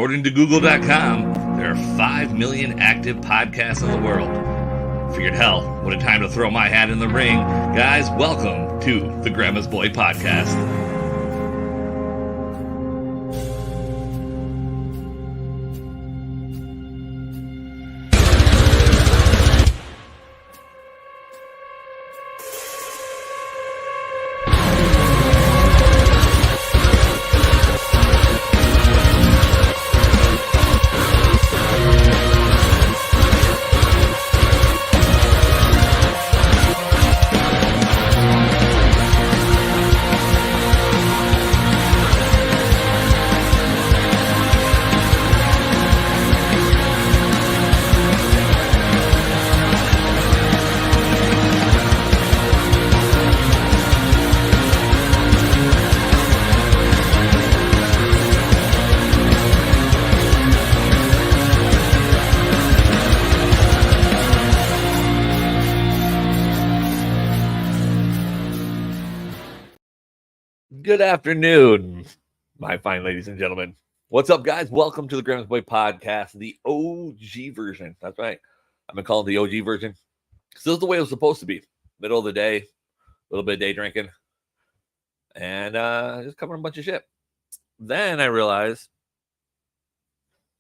According to Google.com, there are 5 million active podcasts in the world. Figured, hell, what a time to throw my hat in the ring. Guys, welcome to the Grandma's Boy Podcast. Good afternoon, my fine ladies and gentlemen. What's up, guys? Welcome to the Grandma's Boy Podcast, the OG version. That's right. I've been calling it the OG version. This is the way it was supposed to be. Middle of the day, a little bit of day drinking, and just covering a bunch of shit. Then I realized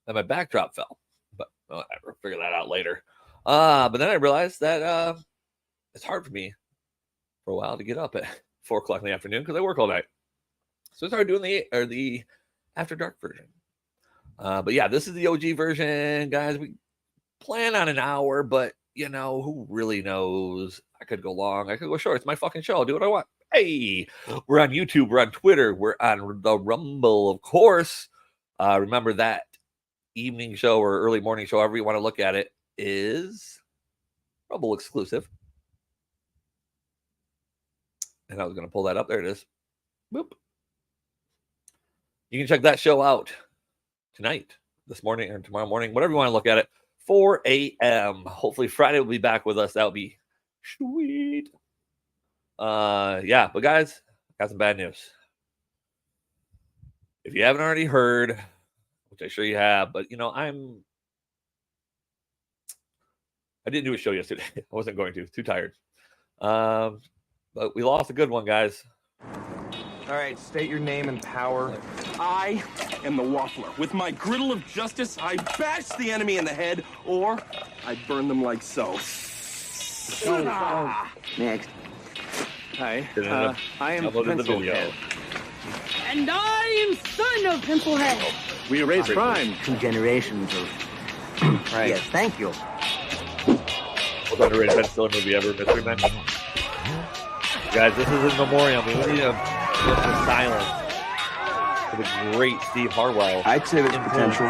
that my backdrop fell, but I'll figure that out later. But then I realized that it's hard for me for a while to get up at 4 o'clock in the afternoon because I work all night. So I started doing the after dark version. But yeah, this is the OG version, guys. We plan on an hour, but you know, who really knows? I could go long, I could go short. It's my fucking show. I'll do what I want. Hey, we're on YouTube, we're on Twitter, we're on the Rumble, of course. Remember that evening show or early morning show, however you want to look at it, is Rumble exclusive. And I was going to pull that up. There it is. Boop. You can check that show out tonight, this morning, or tomorrow morning, whatever you want to look at it. 4 a.m. Hopefully Friday will be back with us. That would be sweet. Yeah, but guys, got some bad news. If you haven't already heard, which I'm sure you have, but you know, I didn't do a show yesterday. I wasn't going to. Too tired. But we lost a good one, guys. All right, state your name and power. I am the Waffler. With my griddle of justice, I bash the enemy in the head, or I burn them like so. Next. Hi, I am Pencilhead. And I am son of Pencilhead. We erase crime. 2 generations of... Right. Yes, thank you. Most underrated penicillin movie ever, Mystery Men. Guys, this is in memoriam. We need a silence for the great Steve Harwell. I'd say there's potential.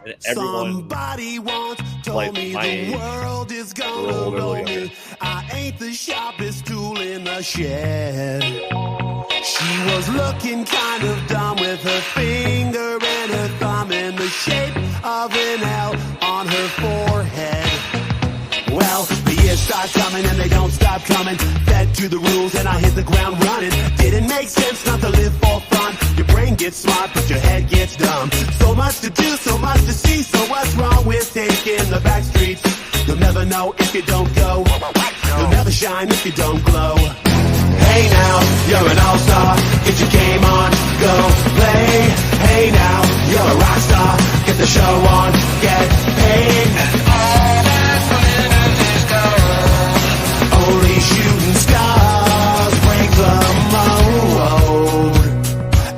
And everyone, somebody once told like me my the world is gonna blow me. I ain't the sharpest tool in the shed. She was looking kind of dumb with her finger and her thumb in the shape of an L on her forehead. Well, the years start coming and they don't stop coming. Fed to the rules and I hit the ground running. Didn't make sense not to live for fun. Your brain gets smart but your head gets dumb. So much to do, so much to see. So what's wrong with taking the back streets? You'll never know if you don't go. You'll never shine if you don't glow. Hey now, you're an all-star. Get your game on, go play. Hey now, you're a rock star. Get the show on, get paid. And all that only shooting stars break the mold.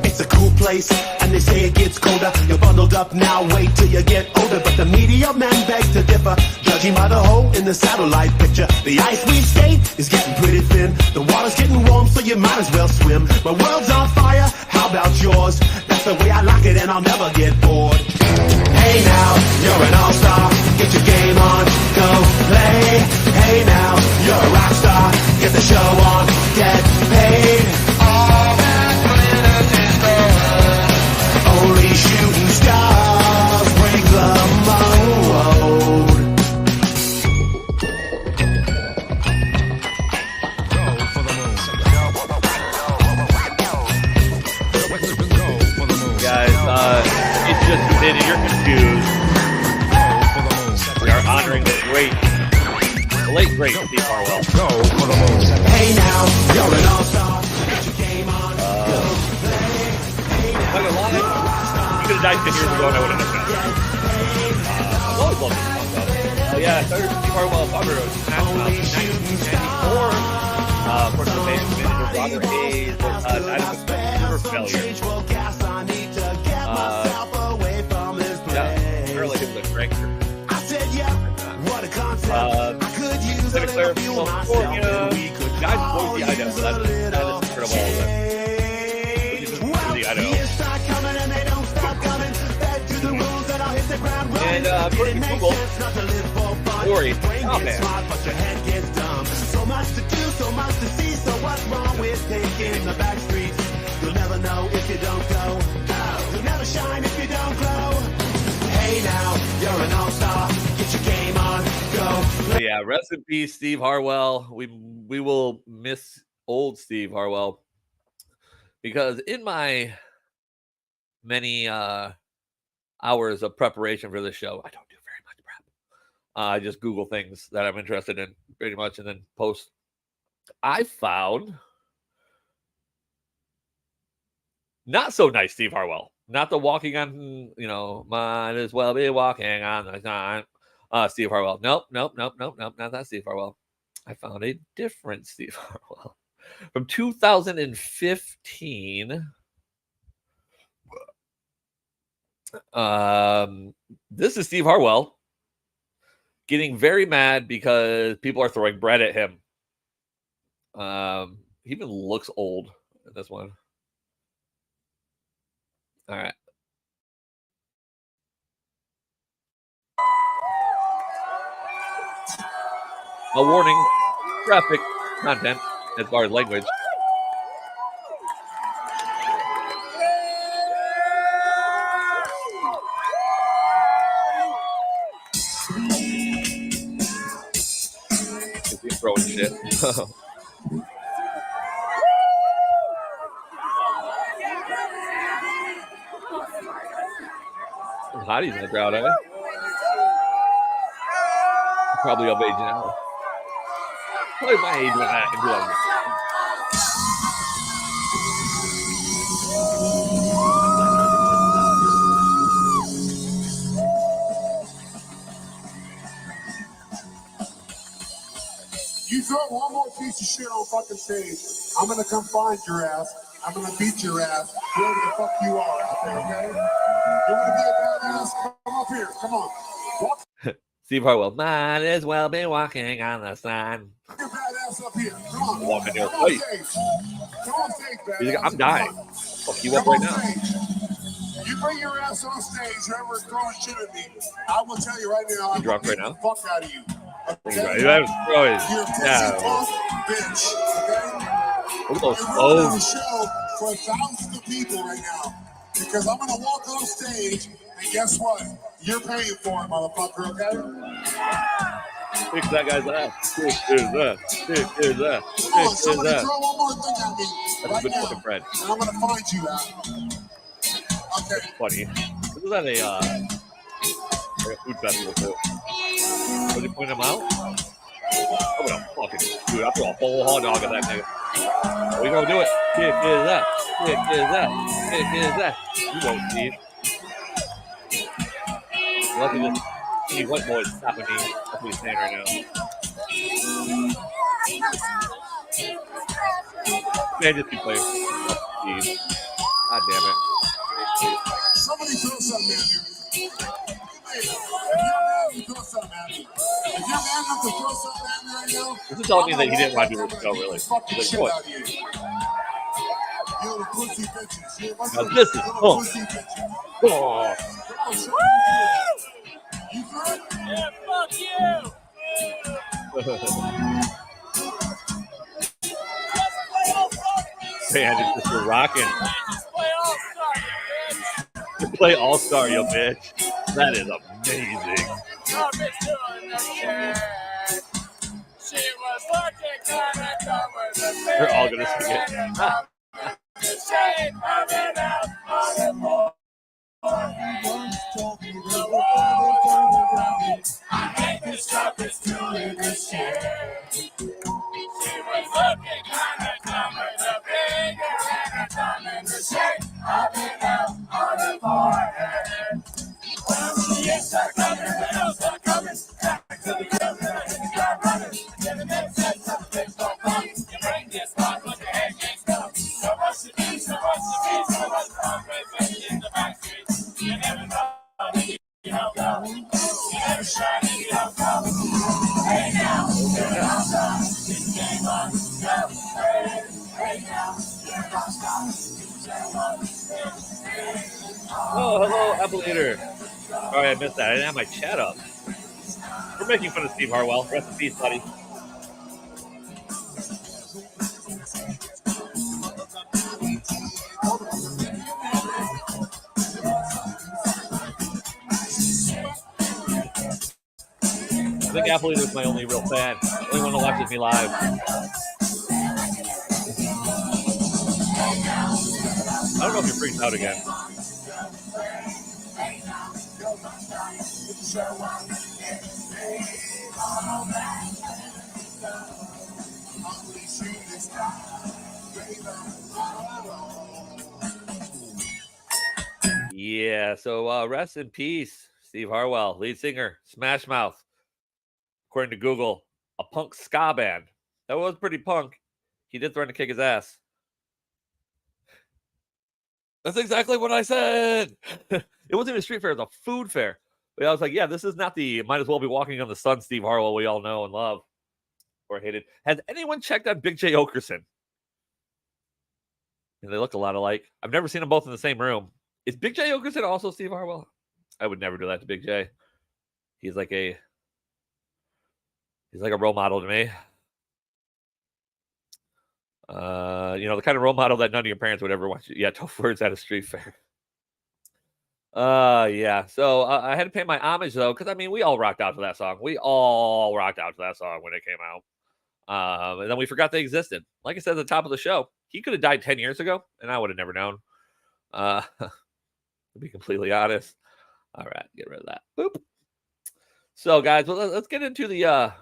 It's a cool place, and they say it gets colder. You're bundled up now, wait till you get older. But the media men beg to differ, judging by the hole in the satellite picture. The ice we skate is getting pretty thin. The water's getting warm, so you might as well swim. My world's on fire, how about yours? That's the way I like it, and I'll never get bored. Hey now, you're an all-star. Get your game on, go play. Hey now, you're a rock star. Get the show on, get paid. All that glitters is gold. Only shooting stars break the mold. Guys, it's just Danny, you're confused. We are honoring the late great Steve Harwell. Hey now, you're an all-star. Get your game on. I'm not gonna lie, you could have died 10 years ago and I would have never done it. I've always loved this song, though. Yeah, I started Steve Harwell Bugger in 1994. Of course, the band manager Robert Hayes died of a liver failure. Yeah, apparently he was a drinker. Santa Clara, California. Guys, Boise, Idaho. That is incredible. And according to Google, Lori, oh man. So much to do, so much to see. So what's wrong with taking the back streets? You'll never know if you don't go. You'll never shine if you don't glow. Hey now, you're an all-star. Get your game on, go. So yeah, rest in peace, Steve Harwell. We will miss old Steve Harwell because in my many hours of preparation for this show, I don't do very much prep. I just Google things that I'm interested in pretty much and then post. I found not so nice Steve Harwell. Not the walking on, might as well be walking on the sun. Steve Harwell. Nope, not that Steve Harwell. I found a different Steve Harwell from 2015. This is Steve Harwell getting very mad because people are throwing bread at him. He even looks old in this one. All right. A warning, graphic content as far as language. He's throwing shit. Hotties in the crowd, eh? Probably of age now. Probably my age when that in 2000. You throw one more piece of shit on fucking stage, I'm gonna come find your ass. I'm gonna beat your ass wherever the fuck you are out there, okay? You wanna be a badass? Come up here, come on. Walk Steve Harwell, might as well be walking on the sun. your badass up here. Come on. Walking here. Come on stage. Come on stage, badass. He's like, I'm dying. Fuck you up Come right on now. stage. You bring your ass on stage, whoever's throwing shit at me, I will tell you right now, I'm drunk gonna right beat the fuck out of you. Okay? That was throwing. You're a pussy Yeah. punk bitch, okay? Look at those You're running the O's. show for thousands of people right now because I'm gonna walk on stage and guess what? You're paying for it, motherfucker. Okay? Fix that guy's ass. Fix his ass. Fix his ass. Come on, Fix his somebody ass. throw one more thing at me That's a right good now, fucking friend. and I'm gonna find you out. Okay. Funny. This was at a food festival too. Was he pointing them out? I'm gonna fucking dude. I throw a whole hot dog at that nigga. We gonna do it. Kick his ass. Kick his ass. Kick his ass. You won't, Steve. Lucky this Steve White boy is stopping me. That's what he's saying right now. Man, just keep playing. Steve. God damn it. Somebody throw something at me. Hey, if you're throw something at me. If you're man enough to throw something at me right now, This is telling me that he didn't want to do this show, really. fucking He's shit like, out of you. You little pussy bitches. You Now little this is pussy bitches. Oh. Come on, show me you good? Yeah, fuck you! Man, it's just rocking. Just play All-Star, you bitch! Just play All-Star, you bitch. That is amazing. Your bitch doing the shit! She was looking kinda dumb with the They're all gonna sing it. Shade coming out on the floor. The world was around me. I ain't the sharpest tool in the shed. She was looking kind of dumb with a finger and a thumb in the shape of an L on her forehead. Well, she ain't start coming, the L's start coming. Back to the ground, and I hit the ground running. Get the next set, some things don't come. Your brain gets hot, but your head gets stuck. So much to be, so much to be, so much fun with in the backstreet. You never know that you don't go. You never shine and you don't go. Hey now, you're a rock star. This game on, go. Hey now, you're a rock star. This game on, Oh, hello, Apple Eater. Sorry, I missed that. I didn't have my chat up. We're making fun of Steve Harwell. Rest in peace, buddy. I think Apple Eater is my only real fan. The only one that watches me live. I don't know if you're freaked out again. Yeah, so rest in peace, Steve Harwell, lead singer, Smash Mouth. According to Google, a punk ska band. That was pretty punk. He did threaten to kick his ass. That's exactly what I said. It wasn't even a street fair, it was a food fair. But I was like, yeah, this is not the might as well be walking on the sun Steve Harwell we all know and love or hated. Has anyone checked out Big J Okerson? And they look a lot alike. I've never seen them both in the same room. Is Big J Okerson also Steve Harwell? I would never do that to Big J. He's like a role model to me. The kind of role model that none of your parents would ever want you. Yeah, tough words at a street fair. Yeah. So I had to pay my homage though, because I mean, we all rocked out to that song. We all rocked out to that song when it came out. And then we forgot they existed. Like I said at the top of the show, he could have died 10 years ago, and I would have never known. To be completely honest. All right, get rid of that. Boop. So, guys, well, let's get into the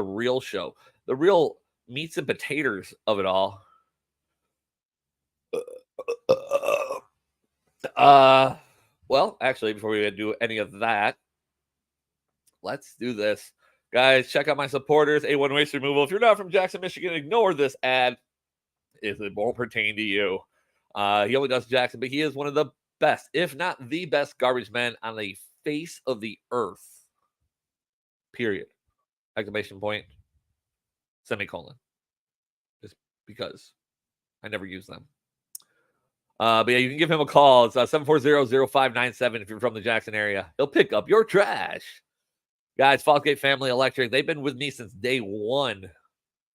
real show, the real meats and potatoes of it all. Well, actually, before we do any of that, let's do this. Guys, check out my supporters, A1 Waste Removal. If you're not from Jackson, Michigan, ignore this ad. It won't pertain to you. He only does Jackson, but he is one of the best, if not the best, garbage man on the face of the earth. Period. Exclamation point. Semicolon. Just because I never use them. But yeah, you can give him a call. It's 740-0597 if you're from the Jackson area. He'll pick up your trash. Guys, Fallsgate Family Electric, they've been with me since day one.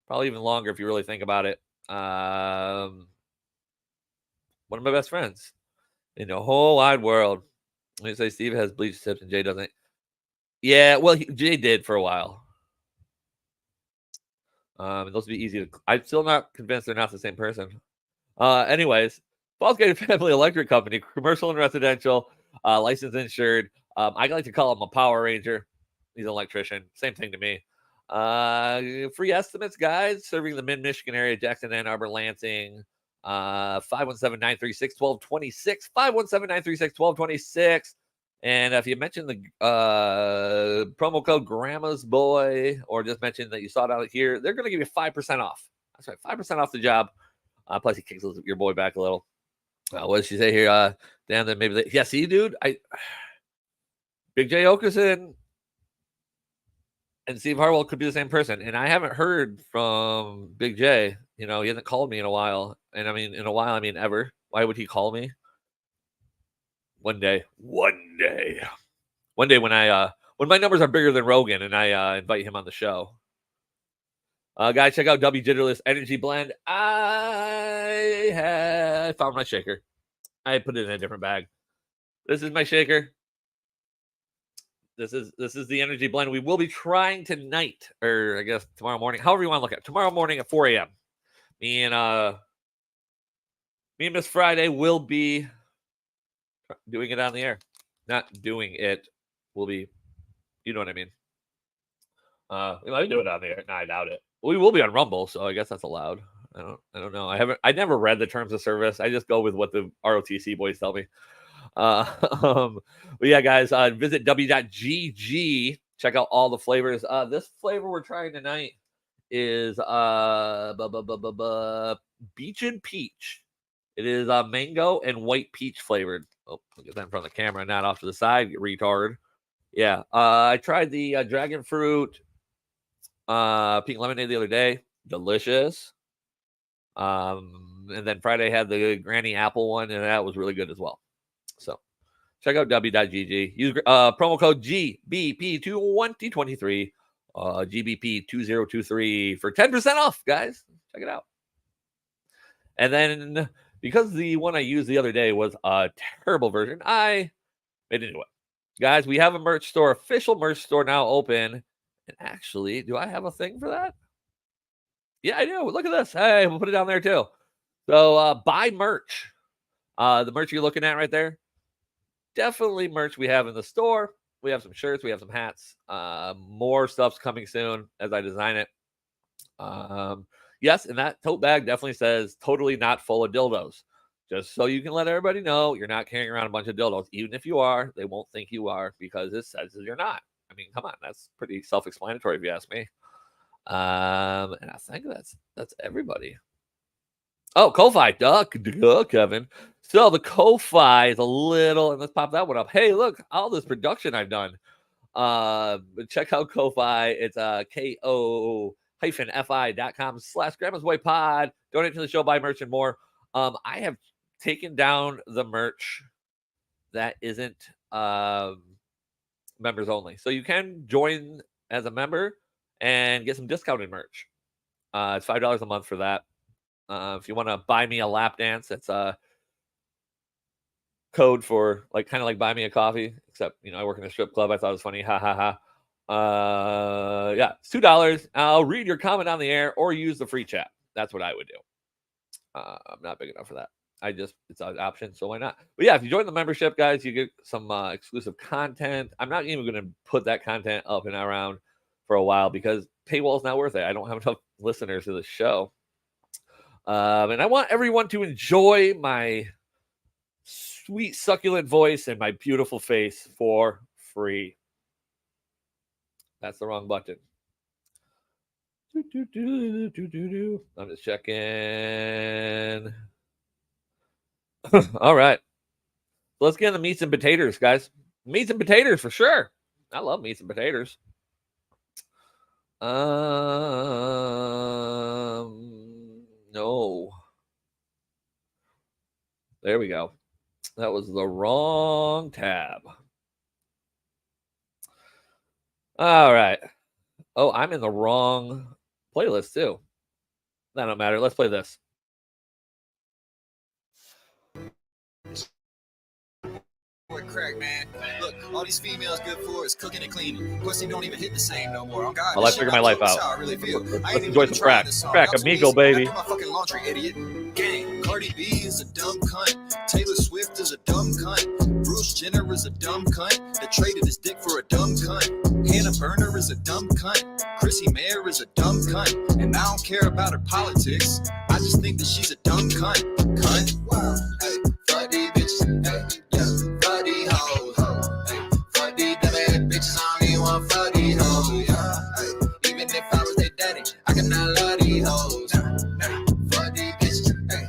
Probably even longer if you really think about it. One of my best friends in the whole wide world. Let me say Steve has bleached tips and Jay doesn't. Yeah, well, Jay did for a while. Those would be easy to. I'm still not convinced they're not the same person. Anyways, Fallsgate Family Electric Company, commercial and residential, licensed insured. I like to call him a Power Ranger. He's an electrician. Same thing to me. Free estimates, guys. Serving the mid-Michigan area, Jackson, Ann Arbor, Lansing. 517-936-1226. 517-936-1226. And if you mention the promo code GRANDMASBOY or just mention that you saw it out here, they're going to give you 5% off. That's right, 5% off the job. Plus, he kicks your boy back a little. What did she say here? Dan, then maybe yeah, see, dude, Big J Okerson and Steve Harwell could be the same person. And I haven't heard from Big J. He hasn't called me in a while. And I mean, in a while, I mean, ever. Why would he call me? One day when my numbers are bigger than Rogan and I invite him on the show. Guys, check out W Jitterless Energy Blend. I found my shaker. I put it in a different bag. This is my shaker. This is the energy blend we will be trying tonight, or I guess tomorrow morning, however you want to look at it. Tomorrow morning at 4 a.m. Me and Miss Friday will be doing it on the air. not doing it will be, you know what I mean? We might do it on there. No, I doubt it. We will be on Rumble, so I guess that's allowed. I don't know. I never read the terms of service. I just go with what the ROTC boys tell me. But yeah, guys, visit w.gg. Check out all the flavors. This flavor we're trying tonight is Beach and Peach. It is mango and white peach flavored. Oh, look at that in front of the camera, not off to the side, you retard. Yeah, I tried the dragon fruit pink lemonade the other day. Delicious. And then Friday had the granny apple one, and that was really good as well. So check out w.gg. Use promo code GBP2023, GBP2023 for 10% off, guys. Check it out. And then because the one I used the other day was a terrible version, I made a new one. Guys, we have a merch store, official merch store now open. And actually, do I have a thing for that? Yeah, I do. Look at this. Hey, we'll put it down there too. So buy merch. The merch you're looking at right there. Definitely merch we have in the store. We have some shirts. We have some hats. More stuff's coming soon as I design it. Yes, and that tote bag definitely says totally not full of dildos. Just so you can let everybody know you're not carrying around a bunch of dildos. Even if you are, they won't think you are because it says you're not. I mean, come on. That's pretty self-explanatory if you ask me. And I think that's everybody. Oh, Ko-Fi. Duh, Kevin. So the Ko-Fi is a little, and let's pop that one up. Hey, look, all this production I've done. Check out Ko-Fi. It's ko-fi.com/GrandmaSBoyPod. Donate to the show, buy merch, and more. I have taken down the merch that isn't members only. So you can join as a member and get some discounted merch. It's $5 a month for that. If you want to buy me a lap dance, it's a code for kind of like buy me a coffee, except I work in a strip club. I thought it was funny. Ha ha ha. Yeah, it's $2. I'll read your comment on the air or use the free chat. That's what I would do. I'm not big enough for that. It's an option, so why not? But yeah, if you join the membership, guys, you get some exclusive content. I'm not even going to put that content up and around for a while because paywall is not worth it. I don't have enough listeners to the show. And I want everyone to enjoy my sweet, succulent voice and my beautiful face for free. That's the wrong button. I'm just checking. All right. Let's get into meats and potatoes, guys. Meats and potatoes for sure. I love meats and potatoes. No. There we go. That was the wrong tab. All right. Oh, I'm in the wrong playlist too. That don't matter. Let's play this. Crack, man. Look, all these females good for is cooking and cleaning. Pussy don't even hit the same no more. Oh God, well, let's figure my life out. I really feel. Let's enjoy some crack. Crack amigo, baby. My fucking laundry, idiot. Gang. Cardi B is a dumb cunt. Taylor Swift is a dumb cunt. Bruce Jenner is a dumb cunt that traded his dick for a dumb cunt. Hannah Burner is a dumb cunt. Chrissy Mayer is a dumb cunt. And I don't care about her politics. I just think that she's a dumb cunt. Cunt. Wow. Hey, fuck these bitches. Hey, yeah. Fuck these hoes. Hey, fuck these dumb bitches. I don't even want fuck these hoes. Yeah. Hey, even if I was their daddy, I cannot love these hoes. Hey, fuck these bitches. Hey,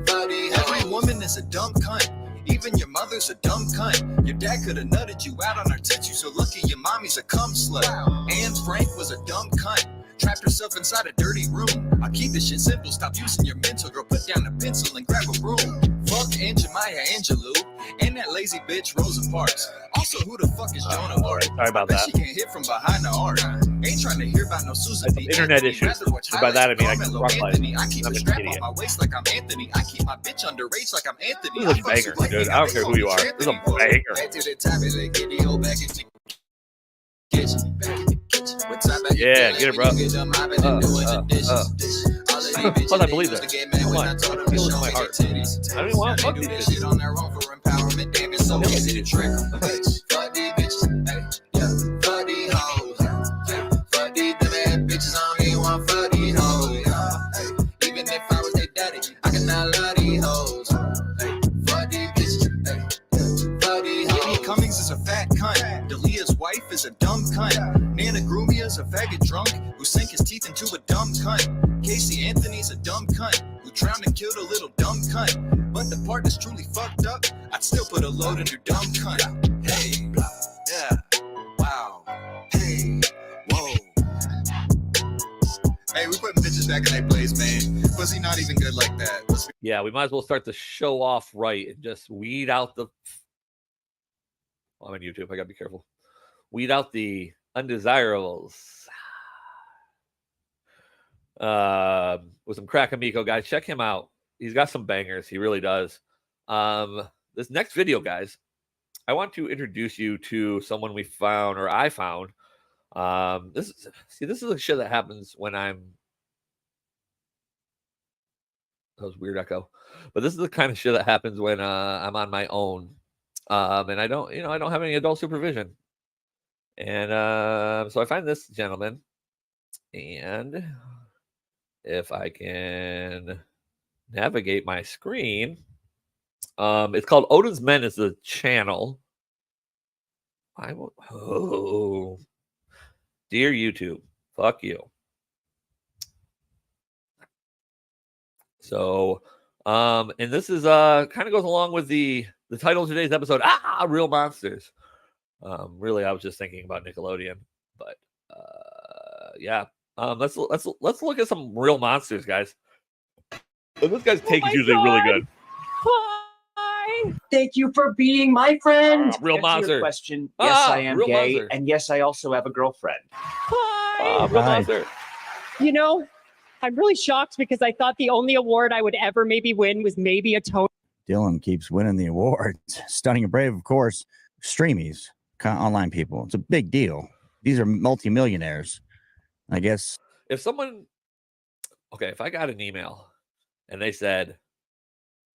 fuck these hoes. Every woman is a dumb cunt. Even your mother's a dumb cunt. Your dad could have nutted you out on her tits. You so lucky your mommy's a cum slut. Anne Frank was a dumb cunt. Trapped herself inside a dirty room. I'll keep this shit simple. Stop using your mental. Girl, put down a pencil and grab a broom. Fuck Aunt Jemima Angelou. And that lazy bitch Rosa Parks. Also, who the fuck is Joan of Arc? Sorry about that. She can't hit from behind the arc. Ain't trying to hear about no Susan B. Internet issues. By that I mean I can rock life. I keep a strap on my waist like I'm Anthony. I keep my bitch underage like I'm Anthony. This is a banger, dude. I don't care who you are. This is a banger. Yeah, get it, bro. Plus, I believe that. Come on. I feel it in my heart. I don't even want to fuck these bitches. so easy to trick 'em, bitch. Fuck these bitches, hey, yeah. Fuck these hoes, yeah. Fuck these dumb ass bitches, I don't even want fuck these hoes, yeah. Hey, even if I was their daddy, I cannot love these hoes. Hey, fuck these bitches, hey, yeah. Fuck these hoes. Whitney Cummings is a fat cunt. Delia's wife is a dumb cunt. Nana Grumia is a faggot drunk who sank his teeth into a dumb cunt. Casey Anthony's a dumb cunt who drowned and killed a little dumb cunt. But the part that's truly fucked up, I'd still put a load in your dumb cunt. Hey, yeah, wow, hey, whoa. Hey, we putting bitches back in their place, man. Pussy not even good like that. Yeah, we might as well start the show off right and just weed out the. Well, I'm on YouTube. I gotta be careful. Weed out the undesirables. With some Crack Amico, guys. Check him out. He's got some bangers. He really does. This next video, guys, I want to introduce you to someone we found, or I found. This is the shit that happens when I'm. That was weird echo, but this is the kind of shit that happens when I'm on my own, and I don't have any adult supervision, and so I find this gentleman, and if I can navigate my screen, it's called Odin's Men is the channel. Dear YouTube, fuck you. So, and this is kind of goes along with the title of today's episode, Real Monsters. Really, I was just thinking about Nickelodeon, but yeah. Let's look at some real monsters, guys. And this guy's take is usually really good. Hi. Thank you for being my friend. Real monster. Question. Yes, I am gay, monster. And yes, I also have a girlfriend. Hi. Real monster. You know, I'm really shocked because I thought the only award I would ever maybe win was maybe a Tony. Dylan keeps winning the awards. Stunning and Brave, of course. Streamies, online people. It's a big deal. These are multimillionaires. I guess. If I got an email and they said,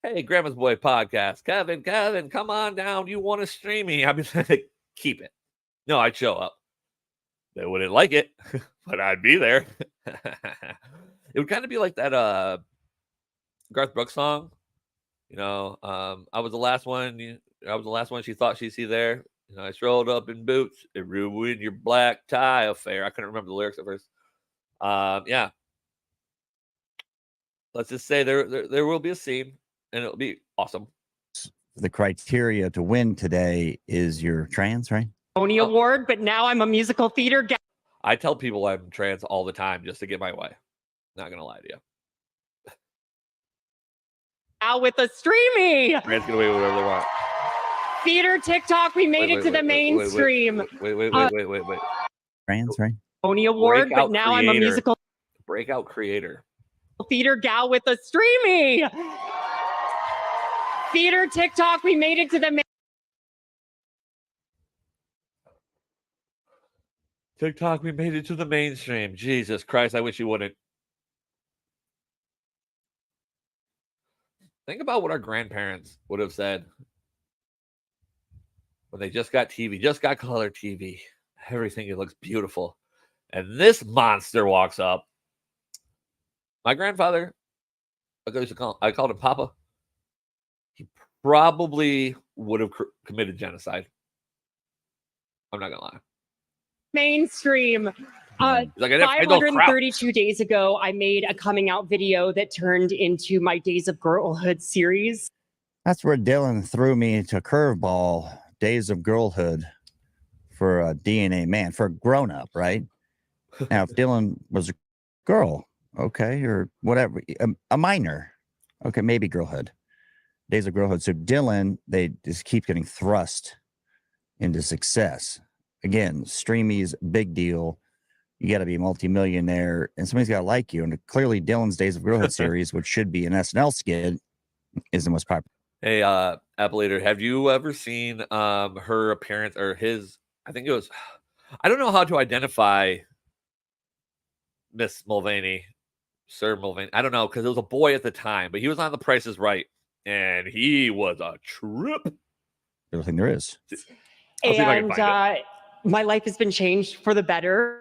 hey, Grandma's Boy podcast, Kevin, come on down. You want to stream me? I'd be like, keep it. No, I'd show up. They wouldn't like it, but I'd be there. It would kind of be like that Garth Brooks song. You know, I was the last one. I was the last one she thought she'd see there. You know, I strolled up in boots. It ruined your black tie affair. I couldn't remember the lyrics at first. Yeah. Let's just say there will be a scene, and it'll be awesome. The criteria to win today is you're trans, right? Tony Award, but now I'm a musical theater guy. I tell people I'm trans all the time just to get my way. Not gonna lie to you. Now with the streaming. Trans get away with whatever they want. Theater TikTok, we made it to the mainstream. Wait. Trans, right? Tony Award, but now I'm a musical breakout creator. Theater gal with the streaming. Theater TikTok, we made it to the TikTok, we made it to the mainstream. Jesus Christ, I wish you wouldn't. Think about what our grandparents would have said when they just got TV, just got color TV. Everything, it looks beautiful. And this monster walks up. My grandfather, I called him Papa. He probably would have committed genocide. I'm not going to lie. Mainstream. Like 532 days ago, I made a coming out video that turned into my Days of Girlhood series. That's where Dylan threw me to curveball. Days of Girlhood for a DNA man, for a grown up, right? Now, if Dylan was a girl, okay, or whatever, a minor, okay, maybe girlhood. Days of Girlhood. So Dylan, they just keep getting thrust into success. Again, streamies, big deal. You got to be a multimillionaire, and somebody's got to like you. And clearly, Dylan's Days of Girlhood series, which should be an SNL skit, is the most popular. Hey, Apple Eater, have you ever seen her appearance or his? I think it was. I don't know how to identify Miss Mulvaney, Sir Mulvaney. I don't know because it was a boy at the time, but he was on The Price is Right, and he was a trip. popular thing there is. I'll see if I can And find my life has been changed for the better.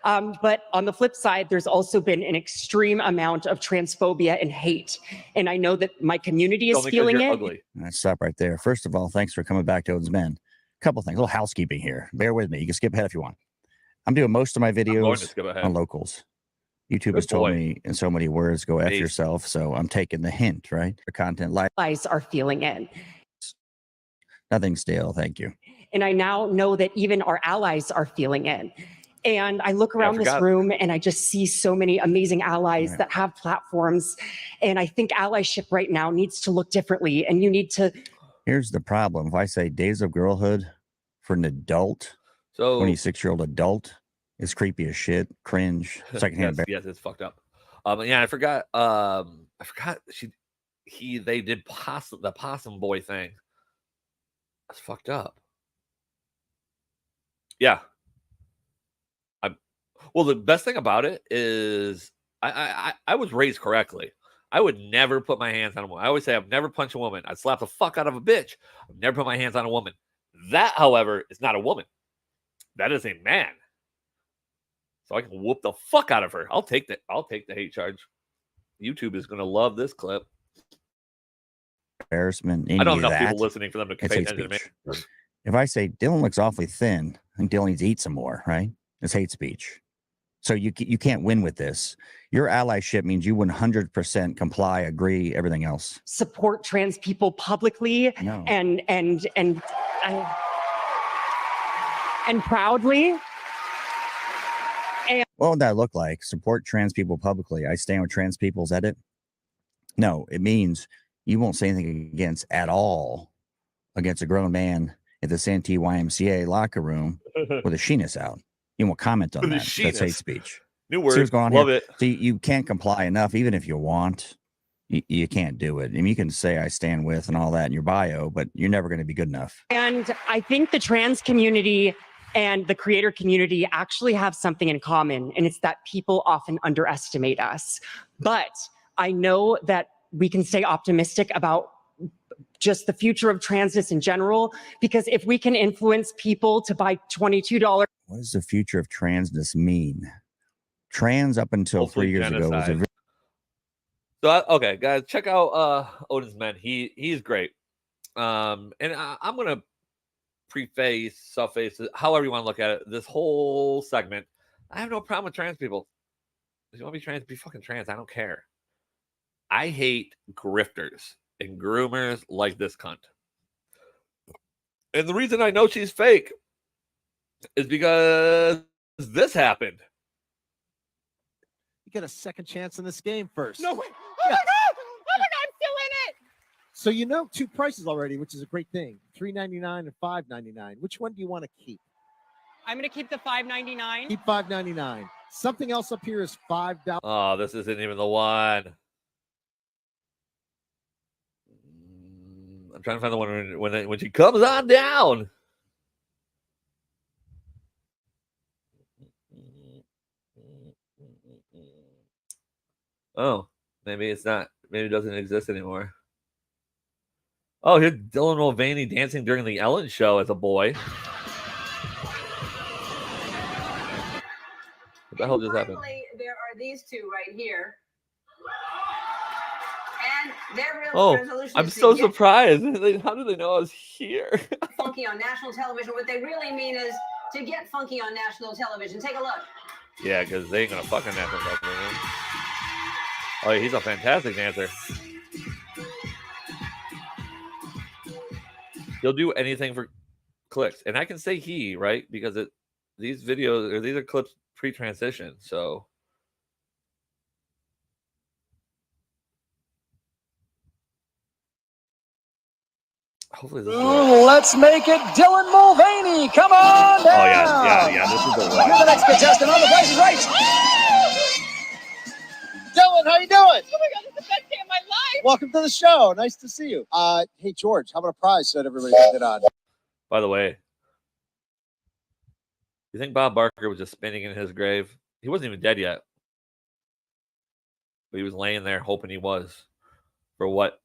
But on the flip side, there's also been an extreme amount of transphobia and hate. And I know that my community is Only 'cause feeling you're it. ugly. Let's stop right there. First of all, thanks for coming back to Odin's Men. Couple things, a little housekeeping here. Bear with me. You can skip ahead if you want. I'm doing most of my going to videos skip ahead. on locals. YouTube Good has told boy. me in so many words, go F Ace. yourself. So I'm taking the hint, right? The content live. Allies are feeling it. Nothing stale. Thank you. And I now know that even our allies are feeling it. And I look Yeah, I around this forgot. room and I just see so many amazing allies Right. that have platforms. And I think allyship right now needs to look differently. And you need to. Here's the problem. If I say Days of Girlhood for an adult, So 26-year-old adult, is creepy as shit, cringe, secondhand. yes, it's fucked up. Yeah, I forgot. They did the Possum Boy thing. That's fucked up. Yeah. Well, the best thing about it is I was raised correctly. I would never put my hands on a woman. I always say I've never punched a woman. I'd slap the fuck out of a bitch. I've never put my hands on a woman. That, however, is not a woman. That is a man. So I can whoop the fuck out of her. I'll take the hate charge. YouTube is gonna love this clip. Embarrassment. I don't any of have enough that, people listening for them to it's pay hate attention to me. speech. If I say Dylan looks awfully thin, I think Dylan needs to eat some more, right? It's hate speech. So you can't win with this. Your allyship means you 100% comply, agree, everything else. Support trans people publicly No. and proudly. What would that look like? Support trans people publicly. I stand with trans people's edit. No, it means you won't say anything against at all against a grown man at the Santee YMCA locker room with a sheenus out. You won't comment on With a that. That's hate sheenus. speech. New See what's word. going on Love here? it. So you can't comply enough, even if you want. You can't do it. I mean, you can say I stand with and all that in your bio, but you're never going to be good enough. And I think the trans community and the creator community actually have something in common, and it's that people often underestimate us. But I know that we can stay optimistic about just the future of transness in general, because if we can influence people to buy $22. What does the future of transness mean? Trans up until Hopefully 3 years ago was a genocide. So okay, guys, check out Odin's Men. He's great. And I'm gonna preface, sufface, however you want to look at it. This whole segment, I have no problem with trans people. If you want to be trans, be fucking trans. I don't care. I hate grifters and groomers like this cunt. And the reason I know she's fake is because this happened. You get a second chance in this game first. No way. Oh my God. Oh my God, I'm still in it. So you know two prices already, which is a great thing. $3.99 and $5.99. Which one do you want to keep? I'm going to keep the $5.99. Keep $5.99. Something else up here is $5. Oh, this isn't even the one. I'm trying to find the one when she comes on down. Oh, maybe it's not. Maybe it doesn't exist anymore. Oh, here's Dylan Mulvaney dancing during the Ellen show as a boy. What the hell just happened? There are these two right here. And their real Oh, resolution I'm is to so get surprised. How do they know I was here? funky on national television. What they really mean is to get funky on national television. Take a look. Yeah, because they ain't gonna fucking national television. Oh, yeah, he's a fantastic dancer. He'll do anything for clicks, and I can say he, right? Because these videos or these are clips pre-transition, so. Hopefully this is Let's make it Dylan Mulvaney. Come on down. Oh yeah. This is the one. You're the next contestant on The Price is Right. Dylan, how you doing? Oh my God, this is the best day of my life. Welcome to the show. Nice to see you. Hey George, how about a prize that everybody can get on? By the way, you think Bob Barker was just spinning in his grave? He wasn't even dead yet, but he was laying there hoping he was for what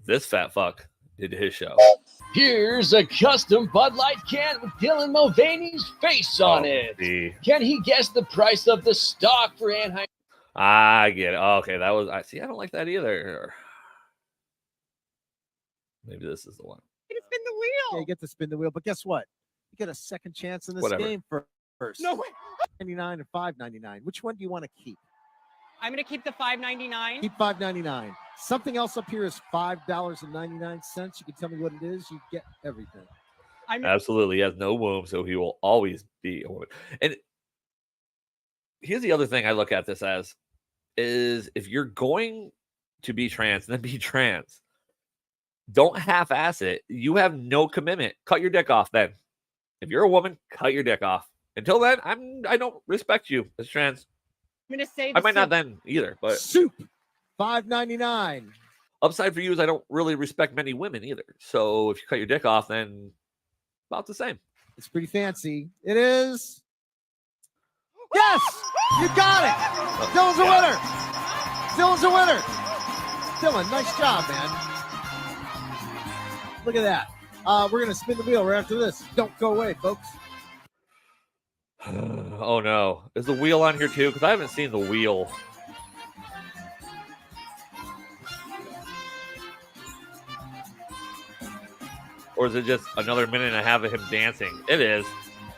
this fat fuck did his show. Here's a custom Bud Light can with Dylan Mulvaney's face on it. Can he guess the price of the stock for Anaheim? I get it. Okay, that was. I see. I don't like that either. Maybe this is the one. You get to spin the wheel. Yeah, you get to spin the wheel, but guess what? You get a second chance in this game first. No way. $99 and $5.99. Which one do you want to keep? I'm going to keep the $5.99. Keep $5.99. Something else up here is $5.99. You can tell me what it is. You get everything. Absolutely. He has no womb, so he will always be a woman. And here's the other thing I look at this as is if you're going to be trans, then be trans. Don't half-ass it. You have no commitment. Cut your dick off then. If you're a woman, cut your dick off. Until then, I don't respect you as trans. I'm going to say I might not then either, but soup $5.99. Upside for you is I don't really respect many women either. So if you cut your dick off, then about the same. It's pretty fancy. It is. Yes, you got it. Dylan's a winner. Dylan's a winner. Dylan, nice job, man. Look at that. We're gonna spin the wheel right after this. Don't go away, folks. Oh no, is the wheel on here too? Because I haven't seen the wheel. Or is it just another minute and a half of him dancing? It is.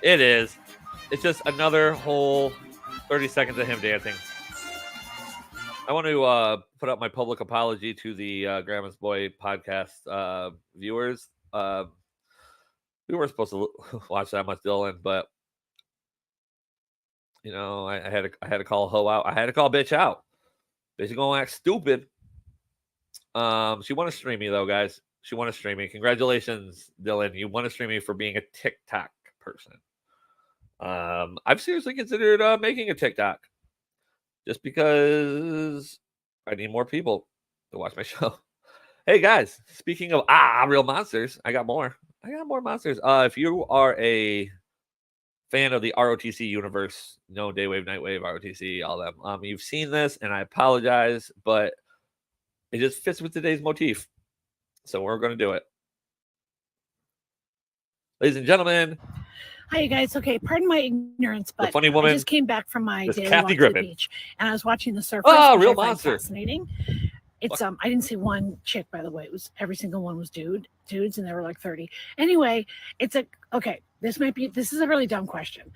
It is. It's just another whole 30 seconds of him dancing. I want to put up my public apology to the GRANDMASBOY podcast viewers. We weren't supposed to watch that much Dylan, but you know, I had to call Ho out. I had to call bitch out. Bitch gonna act stupid. She won to stream me though, guys. She won to stream me. Congratulations, Dylan. You won to stream me for being a TikTok person. I've seriously considered making a TikTok just because I need more people to watch my show. Hey guys, speaking of real monsters, I got more monsters. If you are a fan of the ROTC universe, Daywave, Nightwave, ROTC, all them, you've seen this, and I apologize, but it just fits with today's motif, so we're going to do it. Ladies and gentlemen. Hi, you guys. Okay, pardon my ignorance, but the funny woman, I just came back from my daily walk to the beach, and I was watching the surfers. Oh, real monster! Fascinating. It's I didn't see one chick, by the way. It was every single one was dudes, and there were like 30. Anyway, this is a really dumb question,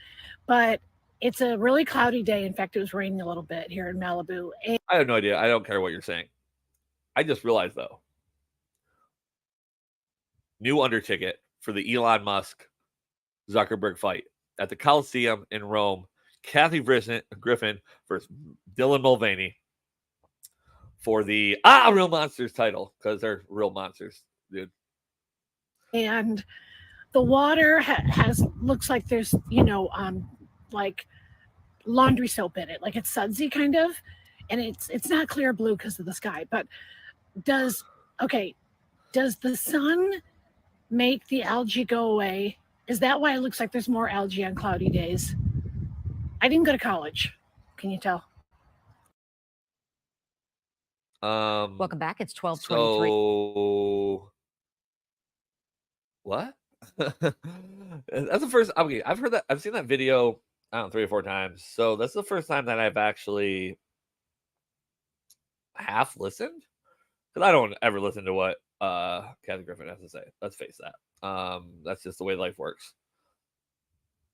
but it's a really cloudy day. In fact, it was raining a little bit here in Malibu. I have no idea. I don't care what you're saying. I just realized though, new under ticket for the Elon Musk Zuckerberg fight at the Coliseum in Rome. Kathy Griffin versus Dylan Mulvaney for the Real Monsters title, because they're real monsters, dude. And the water looks like there's like laundry soap in it, like it's sudsy kind of, and it's not clear blue because of the sky. But does the sun make the algae go away? Is that why it looks like there's more algae on cloudy days? I didn't go to college. Can you tell? Welcome back. It's 12:23. So what? That's the first. Okay, I've heard that. I've seen that video, I don't know, 3 or 4 times. So that's the first time that I've actually half listened, because I don't ever listen to what Kathy Griffin has to say. Let's face that. That's just the way life works.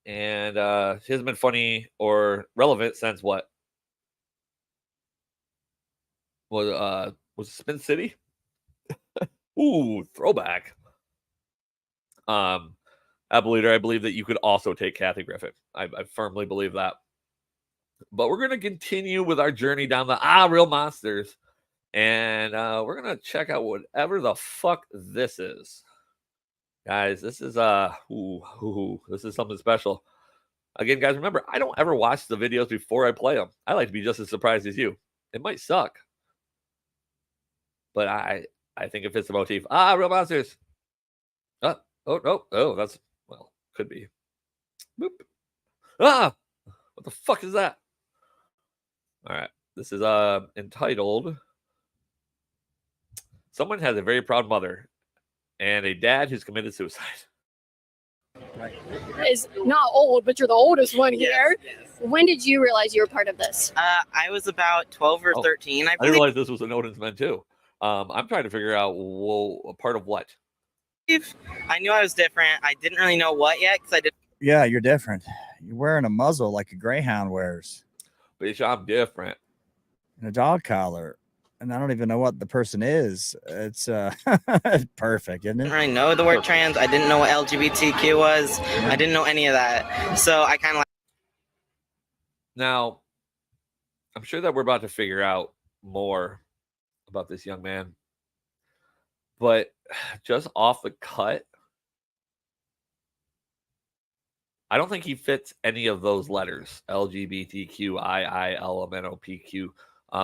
And she hasn't been funny or relevant since what? Was Spin City? Ooh, throwback. I believe that you could also take Kathy Griffin. I firmly believe that. But we're gonna continue with our journey down the Real Monsters, and we're gonna check out whatever the fuck this is. Guys, this is this is something special. Again, guys, remember, I don't ever watch the videos before I play them. I like to be just as surprised as you. It might suck, but I think it fits the motif. Real Monsters. Oh, that's, well, could be. Boop. What the fuck is that? All right, this is entitled "Someone Has a Very Proud Mother." and a dad who's committed suicide. Is not old, but you're the oldest one here. When did you realize you were part of this? I was about 12 or 13. I didn't realize this was an Odin's Men too. I'm trying to figure out, well, a part of what? I knew I was different. I didn't really know what yet because I didn't. Yeah, you're different. You're wearing a muzzle like a greyhound wears. Bitch, I'm different. And a dog collar. And I don't even know what the person is. It's perfect, isn't it? I didn't really know the word trans. I didn't know what LGBTQ was. I didn't know any of that. So I kind of like. Now, I'm sure that we're about to figure out more about this young man. But just off the cut, I don't think he fits any of those letters. LGBTQIILMNOPQ.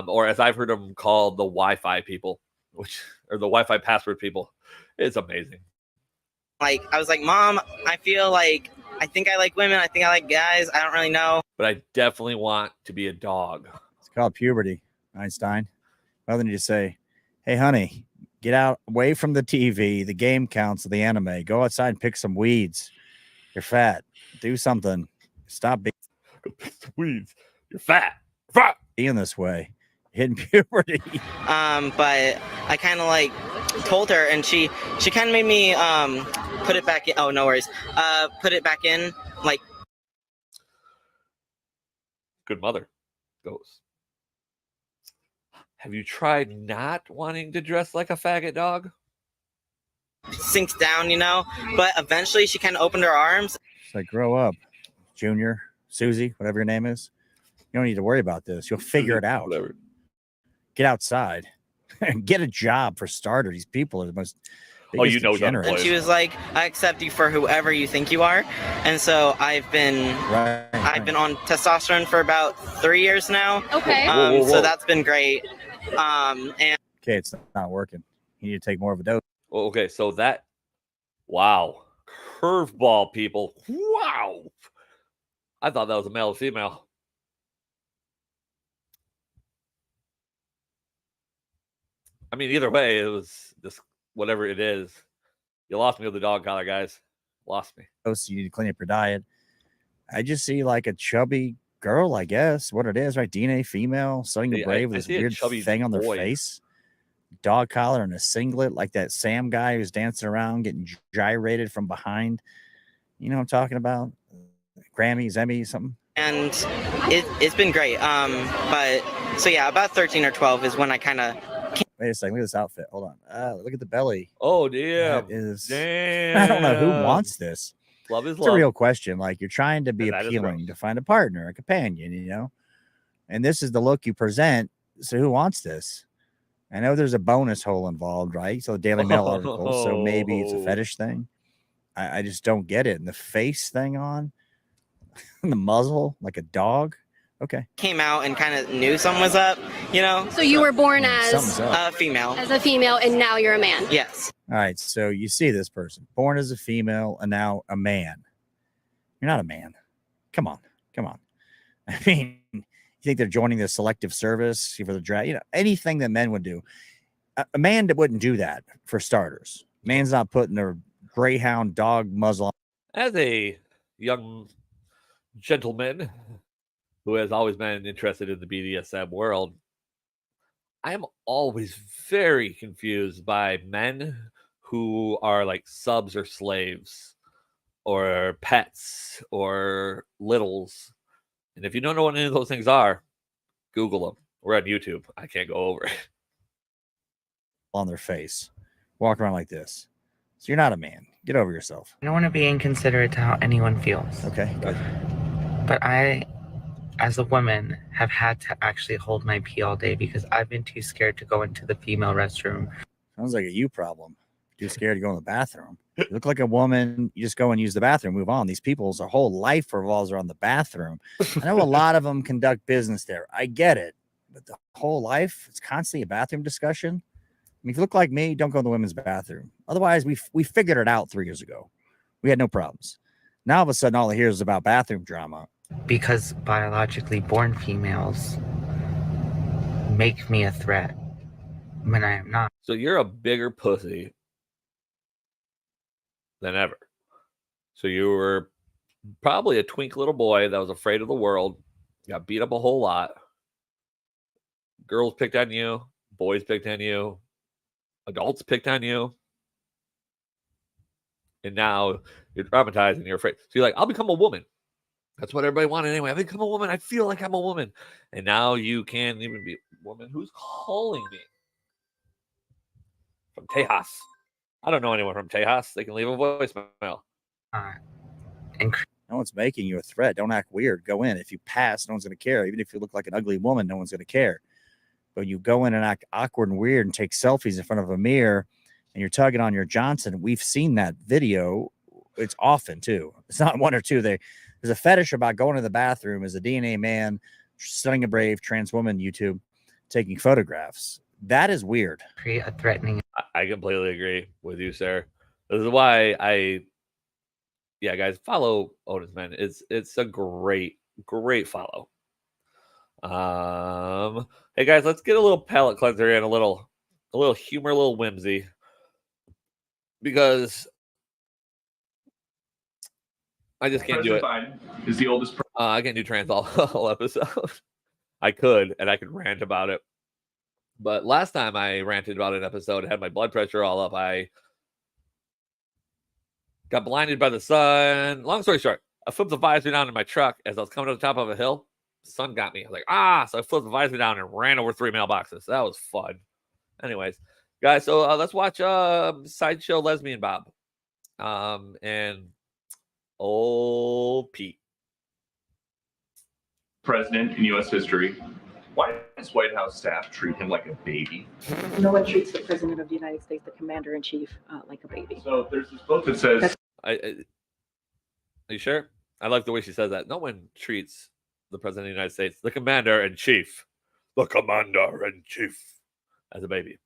Or as I've heard them called, the Wi-Fi people, or the Wi-Fi password people. It's amazing. Like, I was like, Mom, I feel like, I think I like women. I think I like guys. I don't really know. But I definitely want to be a dog. It's called puberty, Einstein. Rather than you say, hey, honey, get out away from the TV, the game counts of the anime. Go outside and pick some weeds. You're fat. Do something. Stop being. Go pick some weeds. You're fat. Fat. Being this way. Hitting puberty. But I kind of like told her, and she kind of made me put it back in. Oh, no worries. Put it back in. Like, good mother goes, have you tried not wanting to dress like a faggot dog? Sinks down, you know. But eventually, she kind of opened her arms. She's like, grow up, Junior, Susie, whatever your name is. You don't need to worry about this. You'll figure it out. Whatever. Get outside and get a job for starters. These people are the most. Oh, you know that. And she was like, I accept you for whoever you think you are. And so I've been on testosterone for about 3 years now. Okay. Whoa. So that's been great. And okay, it's not working. You need to take more of a dose. Well, okay, so that, wow, curveball, people. Wow. I thought that was a male or female. I mean, either way, it was just whatever it is. You lost me with the dog collar, guys. Lost me. So you need to clean up your diet. I just see like a chubby girl, I guess. What it is, right? DNA female, Sunning the Brave with this weird thing on their face. Dog collar and a singlet, like that Sam guy who's dancing around, getting gyrated from behind. You know what I'm talking about? Grammys, Emmys, something. And it's been great. But so yeah, about 13 or 12 is when I kind of. Wait a second. Look at this outfit. Hold on. Look at the belly. Oh, damn. That is, damn. I don't know who wants this. Love is it's love. a real question. Like, you're trying to be appealing to find a partner, a companion, you know? And this is the look you present. So who wants this? I know there's a bonus hole involved, right? So the Daily Mail article. So maybe it's a fetish thing. I just don't get it. And the face thing on, the muzzle, like a dog. Okay. Came out and kind of knew something was up, you know? So you were born as a female. As a female, and now you're a man. Yes. All right. So you see this person born as a female and now a man. You're not a man. Come on. I mean, you think they're joining the selective service for the draft? You know, anything that men would do. A man that wouldn't do that, for starters. Man's not putting their greyhound dog muzzle on. As a young gentleman who has always been interested in the BDSM world, I am always very confused by men who are like subs or slaves or pets or littles. And if you don't know what any of those things are, Google them. We're on YouTube. I can't go over it. On their face. Walk around like this. So you're not a man. Get over yourself. I don't want to be inconsiderate to how anyone feels. Okay, good. But I, as a woman, have had to actually hold my pee all day because I've been too scared to go into the female restroom. Sounds like a you problem. Too scared to go in the bathroom. You look like a woman. You just go and use the bathroom. Move on. These people's whole life revolves around the bathroom. I know a lot of them conduct business there. I get it. But the whole life, it's constantly a bathroom discussion. I mean, if you look like me, don't go in the women's bathroom. Otherwise, we figured it out 3 years ago. We had no problems. Now, all of a sudden, all I hear is about bathroom drama. Because biologically born females make me a threat when I am not. So you're a bigger pussy than ever. So you were probably a twink little boy that was afraid of the world, got beat up a whole lot. Girls picked on you, boys picked on you, adults picked on you. And now you're traumatized and you're afraid. So you're like, I'll become a woman. That's what everybody wanted anyway. I become a woman. I feel like I'm a woman. And now you can't even be a woman. Who's calling me? From Tejas. I don't know anyone from Tejas. They can leave a voicemail. No one's making you a threat. Don't act weird. Go in. If you pass, no one's going to care. Even if you look like an ugly woman, no one's going to care. But you go in and act awkward and weird and take selfies in front of a mirror and you're tugging on your Johnson. We've seen that video. It's often, too. It's not one or two. There's a fetish about going to the bathroom as a DNA man, stunning a brave trans woman, YouTube, taking photographs. That is weird. Create a threatening. I completely agree with you, sir. This is why guys, follow Otis Men. It's a great follow. Hey guys, let's get a little palate cleanser and a little humor, a little whimsy, because I just can't do it. Biden is the oldest. I can't do trans all episode. I could rant about it, but last time I ranted about an episode, I had my blood pressure all up. I got blinded by the sun. Long story short, I flipped the visor down in my truck as I was coming to the top of a hill. The sun got me. I was like, so I flipped the visor down and ran over 3 mailboxes. That was fun. Anyways, guys, so let's watch Sideshow Lesbian Bob. And old Pete. President in U.S. history. Why does White House staff treat him like a baby? No one treats the President of the United States, the Commander-in-Chief, like a baby. So there's this book that says... Are you sure? I like the way she says that. No one treats the President of the United States, the Commander-in-Chief, as a baby.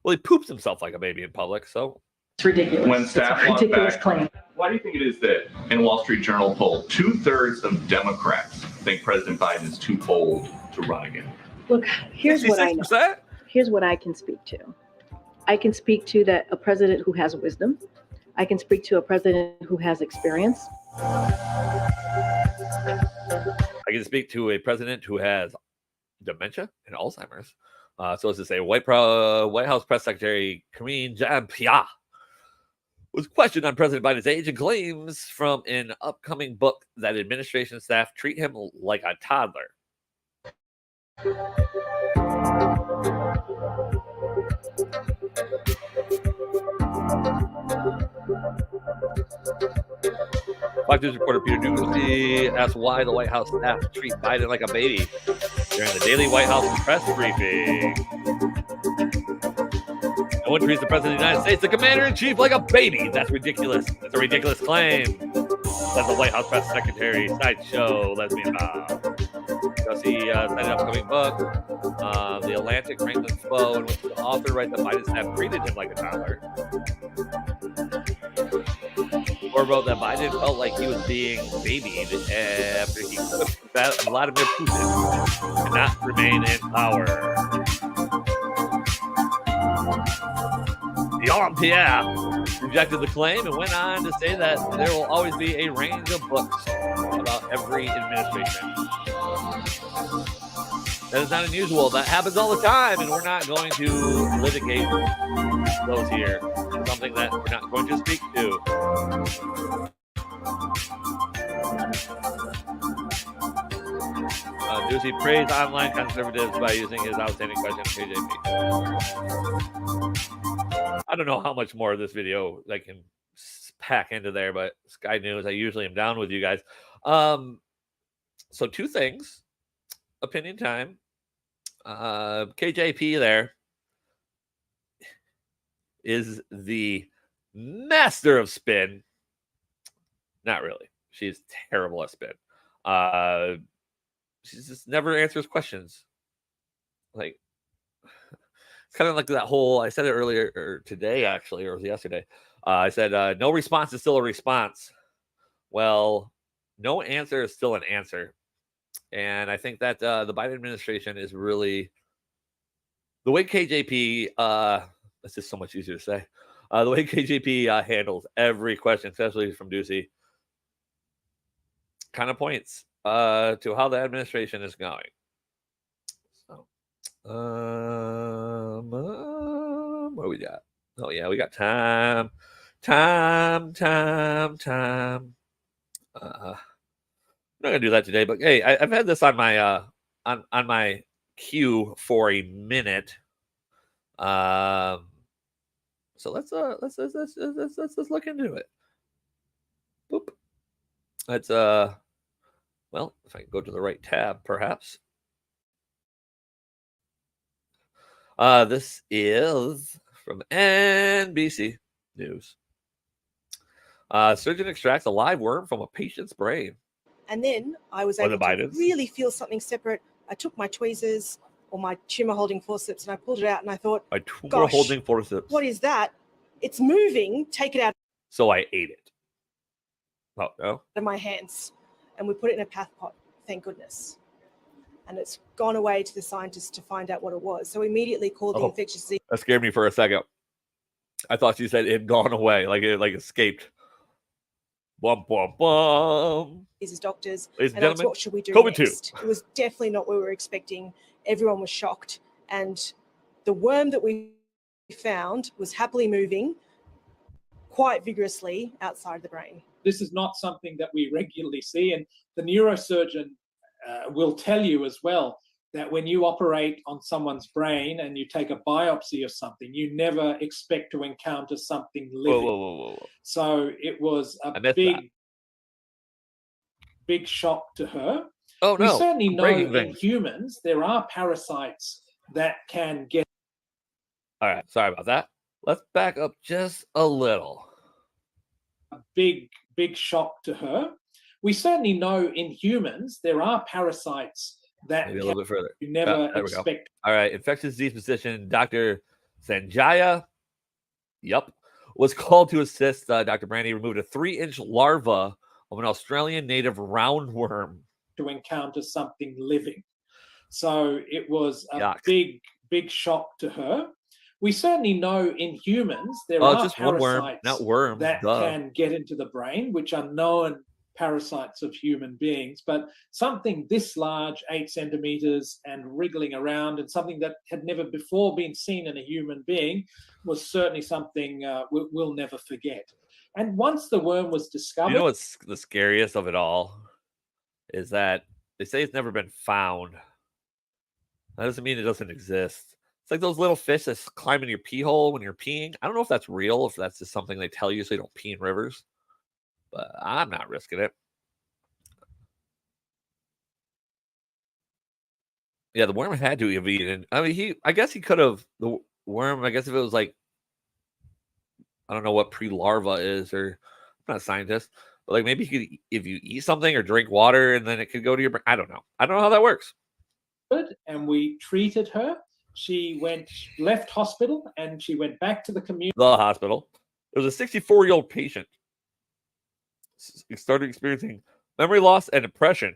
Well, he poops himself like a baby in public, so... It's ridiculous. When staff it's a ridiculous back, claim. Why do you think it is that in a Wall Street Journal poll, 2/3 of Democrats think President Biden is too old to run again? Look, here's what I know. Here's what I can speak to. I can speak to that a president who has wisdom. I can speak to a president who has experience. I can speak to a president who has dementia and Alzheimer's. So as to say, White House Press Secretary Karine Jean-Pierre was questioned on President Biden's age and claims from an upcoming book that administration staff treat him like a toddler. Fox News reporter Peter Ducey asked why the White House staff treat Biden like a baby during the daily White House press briefing. No one treats the President of the United States, the Commander-in-Chief, like a baby. That's ridiculous. That's a ridiculous claim. Says the White House press secretary. Sideshow Lesbian Bob. Ducey cited an upcoming book, The Atlantic Franklin Foe, in which the author writes that Biden staff treated him like a toddler. Or wrote that Biden felt like he was being babied after he whipped Vladimir Putin and not remain in power. Jean-Pierre rejected the claim and went on to say that there will always be a range of books about every administration. That is not unusual. That happens all the time, and we're not going to litigate those here. It's something that we're not going to speak to. Ducey praised online conservatives by using his outstanding question to KJP. I don't know how much more of this video I can pack into there, but Sky News, I usually am down with you guys. So two things. Opinion time. KJP there is the master of spin. Not really. She's terrible at spin. She just never answers questions. Like, it's kind of like that whole, I said it earlier, or today actually, or it was yesterday. I said, no response is still a response. Well, no answer is still an answer. And I think that the Biden administration is really, the way KJP, that's just so much easier to say. The way KJP handles every question, especially from Ducey, kind of points to how the administration is going. So, what we got? Oh yeah, we got time. I'm not gonna do that today, but hey, I've had this on my on my queue for a minute. So let's look into it. Boop. Let's well, if I can go to the right tab, perhaps. This is from NBC News. Surgeon extracts a live worm from a patient's brain. And then I was Or the able to Bidens. really feel something separate. I took my tweezers or my tumor holding forceps and I pulled it out and I thought, My tumor gosh, holding forceps. what is that? It's moving. Take it out So I ate it. Oh no. of my hands. And we put it in a path pot, thank goodness. And it's gone away to the scientists to find out what it was. So immediately called the infectious disease. That scared me for a second. I thought you said it had gone away, like it escaped. Bum bum bum. As doctors, Ladies and and asked gentlemen, what should we do COVID-2. next. It was definitely not what we were expecting. Everyone was shocked. And the worm that we found was happily moving quite vigorously outside the brain. This is not something that we regularly see, and the neurosurgeon will tell you as well that when you operate on someone's brain and you take a biopsy or something, you never expect to encounter something living. Whoa. So it was a big shock to her. Oh, We no. certainly I'm know breaking in things. humans there are parasites that can get. All right, sorry about that. Let's back up just a little. A big shock to her. We certainly know in humans there are parasites that Maybe a little bit further. you never There we go. expect. All right, infectious disease physician Dr. Sanjaya, was called to assist. Dr. Brandy removed a 3-inch larva of an Australian native roundworm. To encounter something living. So it was a Yuck. big shock to her. We certainly know in humans there are just one worm, parasites not worms. that duh. can get into the brain, which are known parasites of human beings. But something this large, 8 centimeters, and wriggling around, and something that had never before been seen in a human being, was certainly something we'll never forget. And once the worm was discovered, You know what's the scariest of it all is that they say it's never been found. That doesn't mean it doesn't exist. It's like those little fish that climb in your pee hole when you're peeing. I don't know if that's real, if that's just something they tell you so you don't pee in rivers, but I'm not risking it. Yeah, the worm had to have eaten. I mean, I guess he could have, the worm, I guess if it was like, I don't know what pre-larva is, or I'm not a scientist, but like maybe you could, if you eat something or drink water and then it could go to your brain. I don't know. I don't know how that works. and we treated her. She left hospital and she went back to the community. The hospital. There was a 64-year-old patient. He started experiencing memory loss and depression.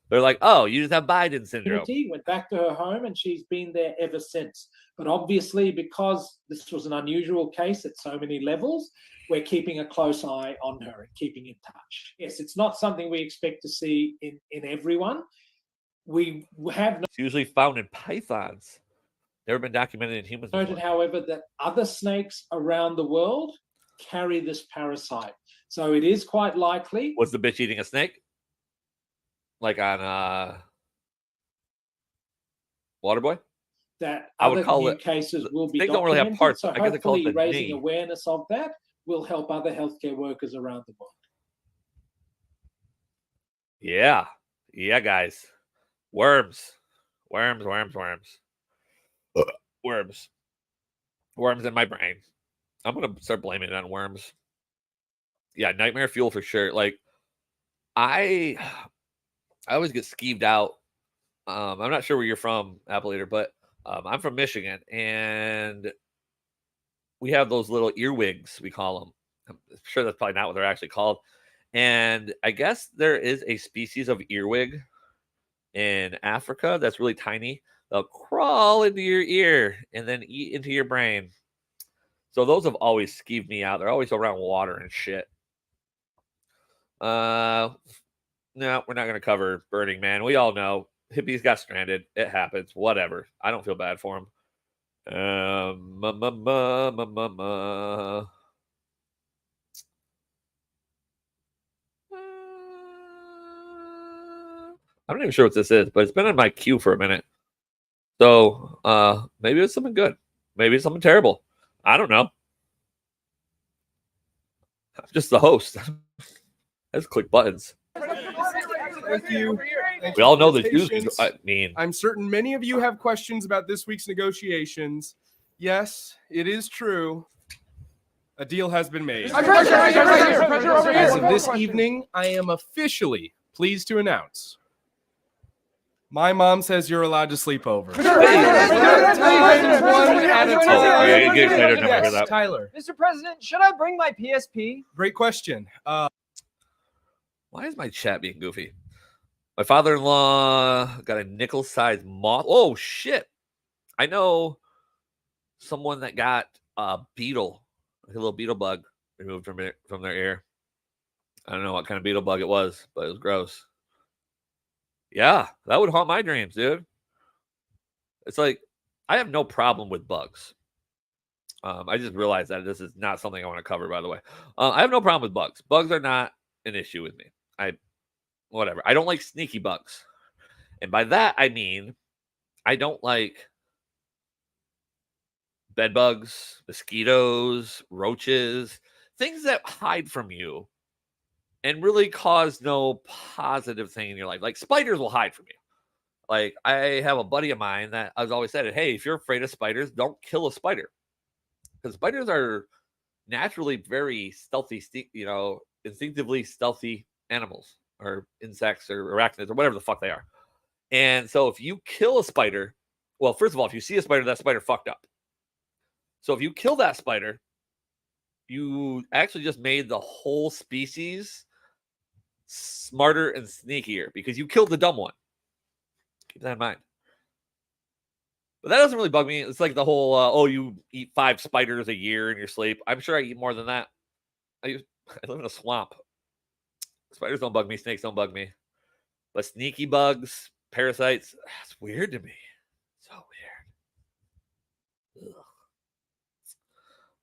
They're like, oh, you just have Biden syndrome. Went back to her home and she's been there ever since. But obviously, because this was an unusual case at so many levels, we're keeping a close eye on her and keeping in touch. Yes, it's not something we expect to see in everyone. We have It's usually found in pythons. Never been documented in humans noted, before. however, that other snakes around the world carry this parasite. So it is quite likely. Was the bitch eating a snake? Like on Waterboy? That I would other call new it cases will be they don't really have documented. parts. So I guess they call it hopefully the raising name. awareness of that will help other healthcare workers around the world. Yeah, guys. Worms in my brain. I'm gonna start blaming it on worms. Yeah, nightmare fuel for sure. Like I always get skeeved out. I'm not sure where you're from, Apple Eater, but I'm from Michigan, and we have those little earwigs, we call them. I'm sure that's probably not what they're actually called. And I guess there is a species of earwig in Africa that's really tiny. They'll crawl into your ear and then eat into your brain. So those have always skeeved me out. They're always around water and shit. No, we're not going to cover Burning Man. We all know hippies got stranded. It happens. Whatever. I don't feel bad for him. I'm not even sure what this is, but it's been on my queue for a minute. So maybe it's something good. Maybe it's something terrible. I don't know. I'm just the host. I just click buttons. Thank you. We all know the Jews. I mean, I'm certain many of you have questions about this week's negotiations. Yes, it is true. A deal has been made. As of this evening, I am officially pleased to announce. My mom says you're allowed to sleep over. Yes, Tyler. Mr. President, should I bring my PSP? Great question. Why is my chat being goofy? My father-in-law got a nickel-sized moth. Oh, shit. I know someone that got a beetle, like a little beetle bug removed from their ear. I don't know what kind of beetle bug it was, but it was gross. Yeah, that would haunt my dreams, dude. It's like, I have no problem with bugs. I just realized that this is not something I want to cover, by the way. I have no problem with bugs. Bugs are not an issue with me. Whatever. I don't like sneaky bugs. And by that, I mean, I don't like bed bugs, mosquitoes, roaches, things that hide from you and really cause no positive thing in your life. Like spiders will hide from you. Like I have a buddy of mine that has always said, hey, if you're afraid of spiders, don't kill a spider. Because spiders are naturally very stealthy, instinctively stealthy animals or insects or arachnids or whatever the fuck they are. And so if you kill a spider, well, first of all, if you see a spider, that spider fucked up. So if you kill that spider, you actually just made the whole species smarter and sneakier because you killed the dumb one. Keep that in mind. But that doesn't really bug me. It's like the whole, you eat 5 spiders a year in your sleep. I'm sure I eat more than that. I live in a swamp. Spiders don't bug me. Snakes don't bug me. But sneaky bugs, parasites, that's weird to me. So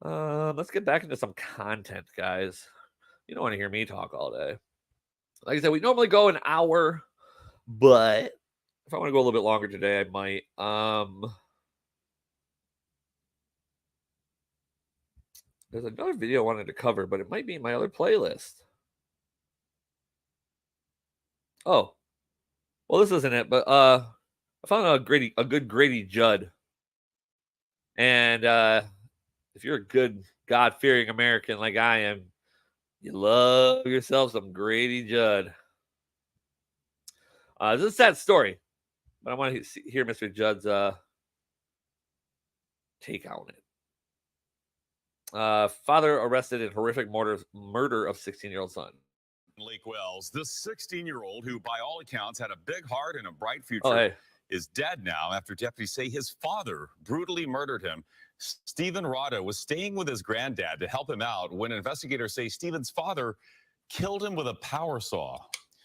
weird. Let's get back into some content, guys. You don't want to hear me talk all day. Like I said, we normally go an hour, but if I want to go a little bit longer today, I might. There's another video I wanted to cover, but it might be in my other playlist. Oh, well, this isn't it, but I found a good Grady Judd. And if you're a good God-fearing American like I am, you love yourself some Grady Judd. This is a sad story, but I want to hear Mr. Judd's take on it. Father arrested in horrific murder of 16-year-old son. Lake Wales, this 16-year-old, who by all accounts had a big heart and a bright future, is dead now after deputies say his father brutally murdered him. Stephen Rada was staying with his granddad to help him out when investigators say Stephen's father killed him with a power saw.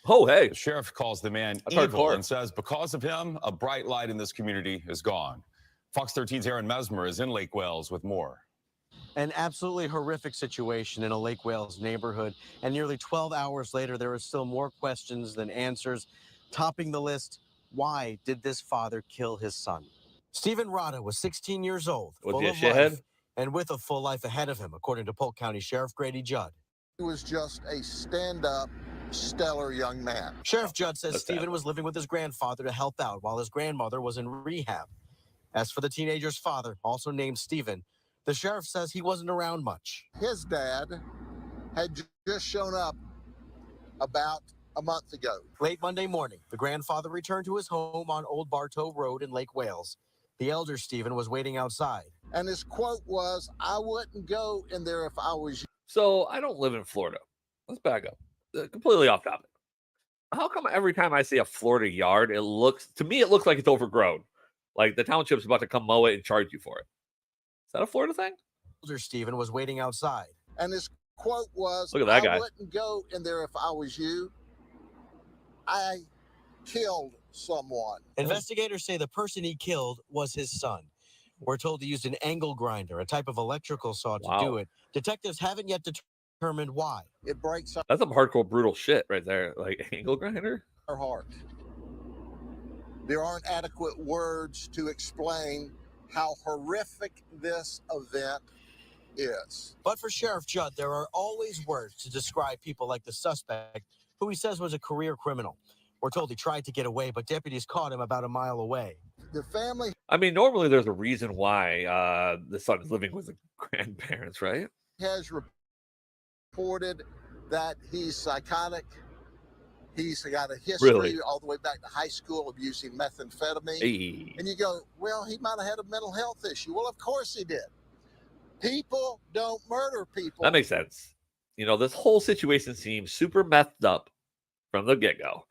Oh, hey. The sheriff calls the man evil and says because of him, a bright light in this community is gone. Fox 13's Aaron Mesmer is in Lake Wales with more. An absolutely horrific situation in a Lake Wales neighborhood. And nearly 12 hours later, there are still more questions than answers. Topping the list, why did this father kill his son? Stephen Rada was 16 years old, full of life, and with a full life ahead of him, according to Polk County Sheriff Grady Judd. He was just a stand-up, stellar young man. Sheriff Judd says Stephen was living with his grandfather to help out while his grandmother was in rehab. As for the teenager's father, also named Stephen, the sheriff says he wasn't around much. His dad had just shown up about a month ago. Late Monday morning, the grandfather returned to his home on Old Bartow Road in Lake Wales. The elder Stephen was waiting outside. And his quote was, "I wouldn't go in there if I was you." So I don't live in Florida. Let's back up. Completely off topic. How come every time I see a Florida yard, it looks like it's overgrown? Like the township's about to come mow it and charge you for it. Is that a Florida thing? older Stephen was waiting outside. And his quote was, Look at that guy. I wouldn't go in there if I was you. I killed someone. Investigators say the person he killed was his son. We're told he used an angle grinder, a type of electrical saw, to do it. Detectives haven't yet determined why. It breaks That's some hardcore, brutal shit right there. Like angle grinder. our heart. There aren't adequate words to explain how horrific this event is. But for Sheriff Judd, there are always words to describe people like the suspect, who he says was a career criminal. We're told he tried to get away, but deputies caught him about a mile away. The family I mean, normally there's a reason why the son is living with the grandparents, right? has reported that he's psychotic. He's got a history Really? all the way back to high school of using methamphetamine. Hey. And you go, well, he might have had a mental health issue. Well, of course he did. People don't murder people. That makes sense. You know, this whole situation seems super messed up from the get-go.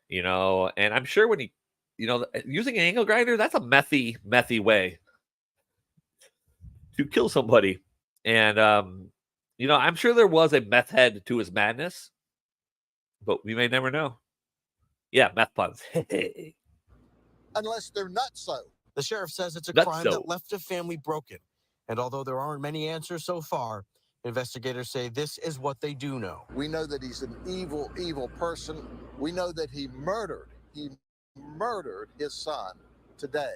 You know, and I'm sure when he, you know, using an angle grinder, that's a methy way to kill somebody. And, you know, I'm sure there was a meth head to his madness, but we may never know. Yeah, meth puns. Unless they're nutso. The sheriff says it's a Nutso. crime that left a family broken. And although there aren't many answers so far, investigators say this is what they do know. We know that he's an evil, evil person. We know that he murdered his son today.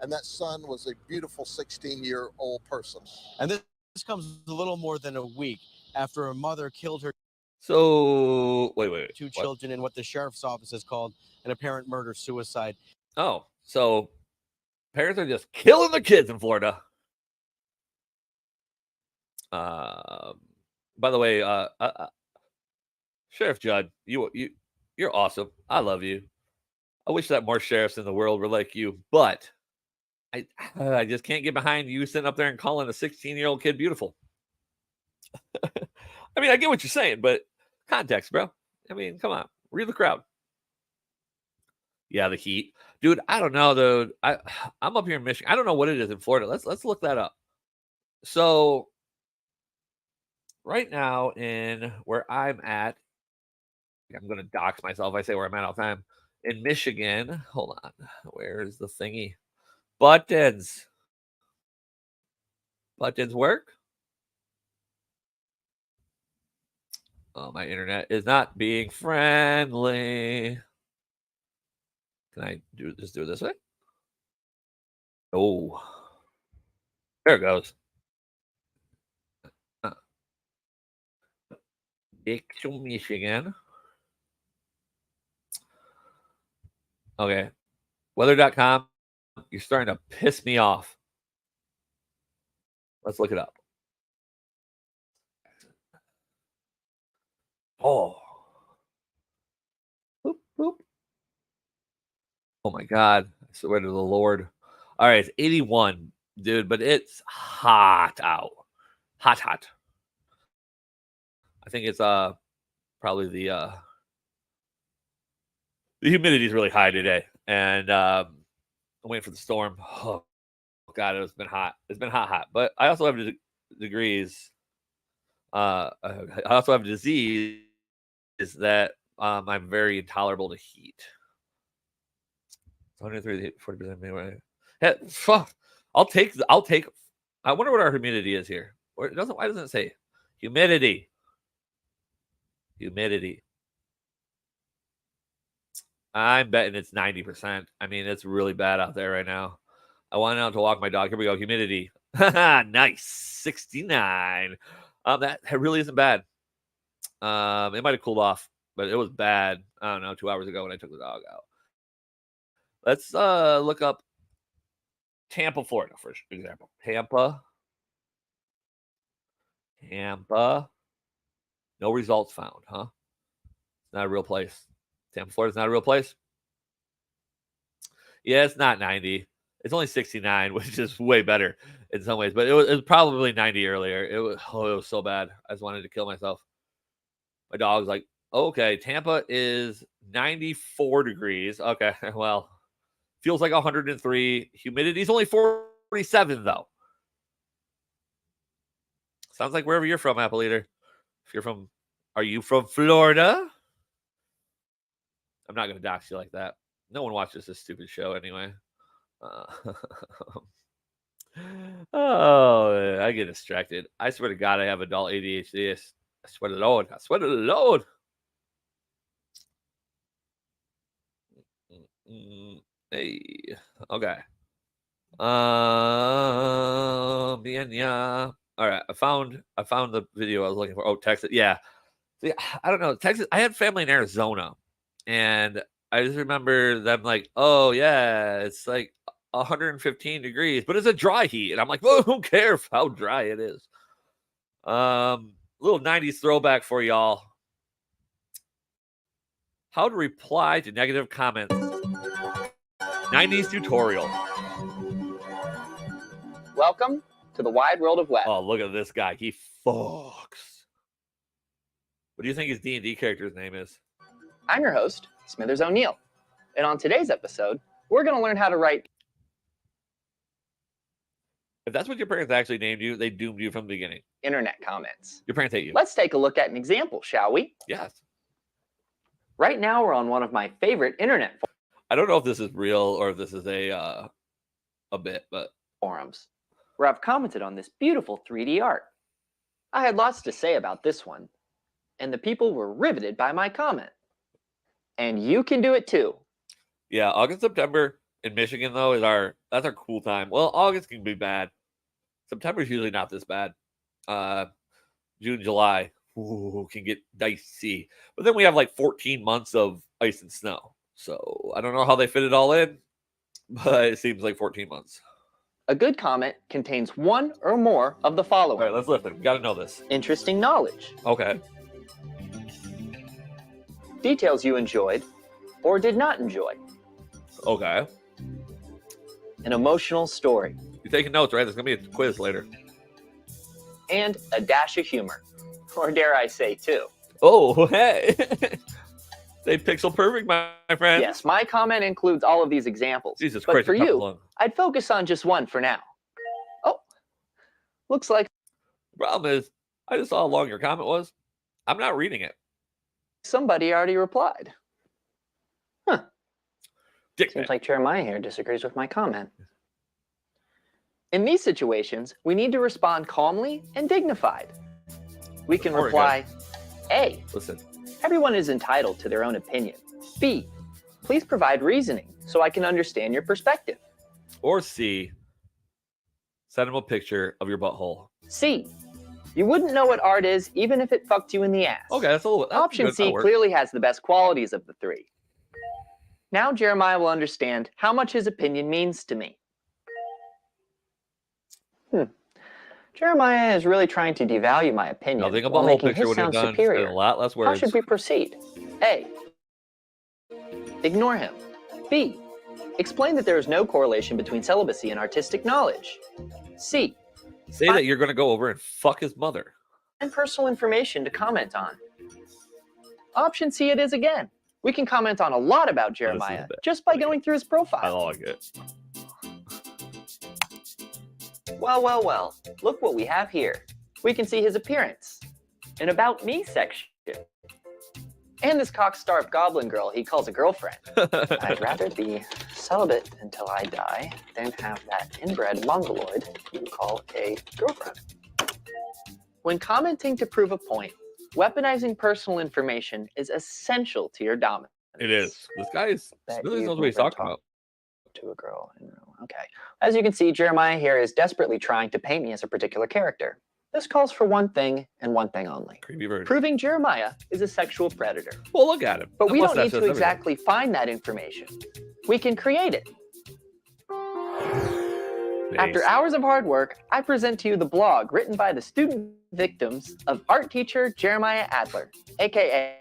And that son was a beautiful 16-year-old person. And this comes a little more than a week after a mother killed her So, wait. two What? children in what the sheriff's office has called an apparent murder-suicide. Oh, so parents are just killing the kids in Florida. By the way, Sheriff Judd, you're awesome. I love you. I wish that more sheriffs in the world were like you, but I just can't get behind you sitting up there and calling a 16-year-old kid beautiful. I mean, I get what you're saying, but context, bro. I mean, come on, read the crowd. Yeah, the heat, dude. I don't know, dude. I'm up here in Michigan. I don't know what it is in Florida. Let's look that up. So right now, in where I'm at, I'm gonna dox myself. I say where I'm at all the time. In Michigan, hold on. Where's the thingy? Buttons. Buttons work. Oh, my internet is not being friendly. Can I just do it this way? Oh, there it goes. Dixon, Michigan. Okay. Weather.com. You're starting to piss me off. Let's look it up. Oh. Boop, boop. Oh my God. I swear to the Lord. All right. It's 81, dude, but it's hot out. Hot. I think it's probably the humidity is really high today. And I'm waiting for the storm. Oh God, it's been hot. It's been hot. But I also have degrees. I also have a disease that I'm very intolerable to heat. 103, 40% anyway. I'll take. I wonder what our humidity is here. Or it doesn't. Why doesn't it say humidity? Humidity. I'm betting it's 90%. I mean, it's really bad out there right now. I went out to walk my dog. Here we go. Humidity. Nice. 69. That really isn't bad. It might have cooled off, but it was bad. I don't know, 2 hours ago when I took the dog out. Let's look up Tampa, Florida, for example. Tampa. No results found, huh? It's not a real place. Tampa, Florida's not a real place. Yeah, it's not 90. It's only 69, which is way better in some ways. But it was probably 90 earlier. It was so bad. I just wanted to kill myself. My dog's like, okay, Tampa is 94 degrees. Okay, well, feels like 103. Humidity's only 47, though. Sounds like wherever you're from, Apple Eater. If you're from, are you from Florida? I'm not going to dox you like that. No one watches this stupid show anyway. Oh, I get distracted. I swear to God, I have adult ADHD. I swear to the Lord. I swear to the Lord. Hey, okay. Yeah. All right, I found the video I was looking for. Oh, Texas. Yeah. See, I don't know. Texas. I had family in Arizona, and I just remember them like, oh yeah, it's like 115 degrees, but it's a dry heat, and I'm like, well, who cares how dry it is? Little 90s throwback for y'all. How to reply to negative comments. 90s tutorial. Welcome to the wide world of web. Oh, look at this guy. He fucks. What do you think his D&D character's name is? I'm your host, Smithers O'Neill. And on today's episode, we're going to learn how to write. If that's what your parents actually named you, they doomed you from the beginning. Internet comments. Your parents hate you. Let's take a look at an example, shall we? Yes. Right now, we're on one of my favorite internet I don't know if this is real or if this is a bit, but forums, where I've commented on this beautiful 3D art. I had lots to say about this one, and the people were riveted by my comment. And you can do it too. Yeah, August, September in Michigan though that's our cool time. Well, August can be bad. September's usually not this bad. June, July, can get dicey. But then we have like 14 months of ice and snow. So I don't know how they fit it all in, but it seems like 14 months. A good comment contains one or more of the following. All right, let's lift it. Got to know this. Interesting knowledge. Okay. Details you enjoyed or did not enjoy. Okay. An emotional story. You're taking notes, right? There's going to be a quiz later. And a dash of humor. Or dare I say two. Oh, hey. They pixel perfect, my friend. Yes, my comment includes all of these examples. Jesus but Christ, for you, I'd focus on just one for now. Oh, looks like... The problem is, I just saw how long your comment was. I'm not reading it. Somebody already replied. Huh. Seems like Jeremiah here disagrees with my comment. In these situations, we need to respond calmly and dignified. We can reply, A, listen, everyone is entitled to their own opinion. B, please provide reasoning so I can understand your perspective. Or C, send him a picture of your butthole. C, you wouldn't know what art is even if it fucked you in the ass. Okay, that's a little... Option C clearly has the best qualities of the three. Now Jeremiah will understand how much his opinion means to me. Jeremiah is really trying to devalue my opinion. Nothing about while the whole making picture his would have sound done. superior. A lot less words. How should we proceed? A, ignore him. B, explain that there is no correlation between celibacy and artistic knowledge. C, say that you're going to go over and fuck his mother. And personal information to comment on. Option C it is again. We can comment on a lot about Jeremiah just by going through his profile. I like it. Well, well, well. Look what we have here. We can see his appearance. An About Me section. And this cock-starved goblin girl he calls a girlfriend. I'd rather be celibate until I die than have that inbred mongoloid you call a girlfriend. When commenting to prove a point, weaponizing personal information is essential to your dominance. It is. This guy really knows what he's talking about. To a girl. Okay. As you can see, Jeremiah here is desperately trying to paint me as a particular character. This calls for one thing and one thing only. Creepy bird. Proving Jeremiah is a sexual predator. Well, look at him. But we don't need to exactly find that information. We can create it. Nice. After hours of hard work, I present to you the blog written by the student victims of art teacher Jeremiah Adler, aka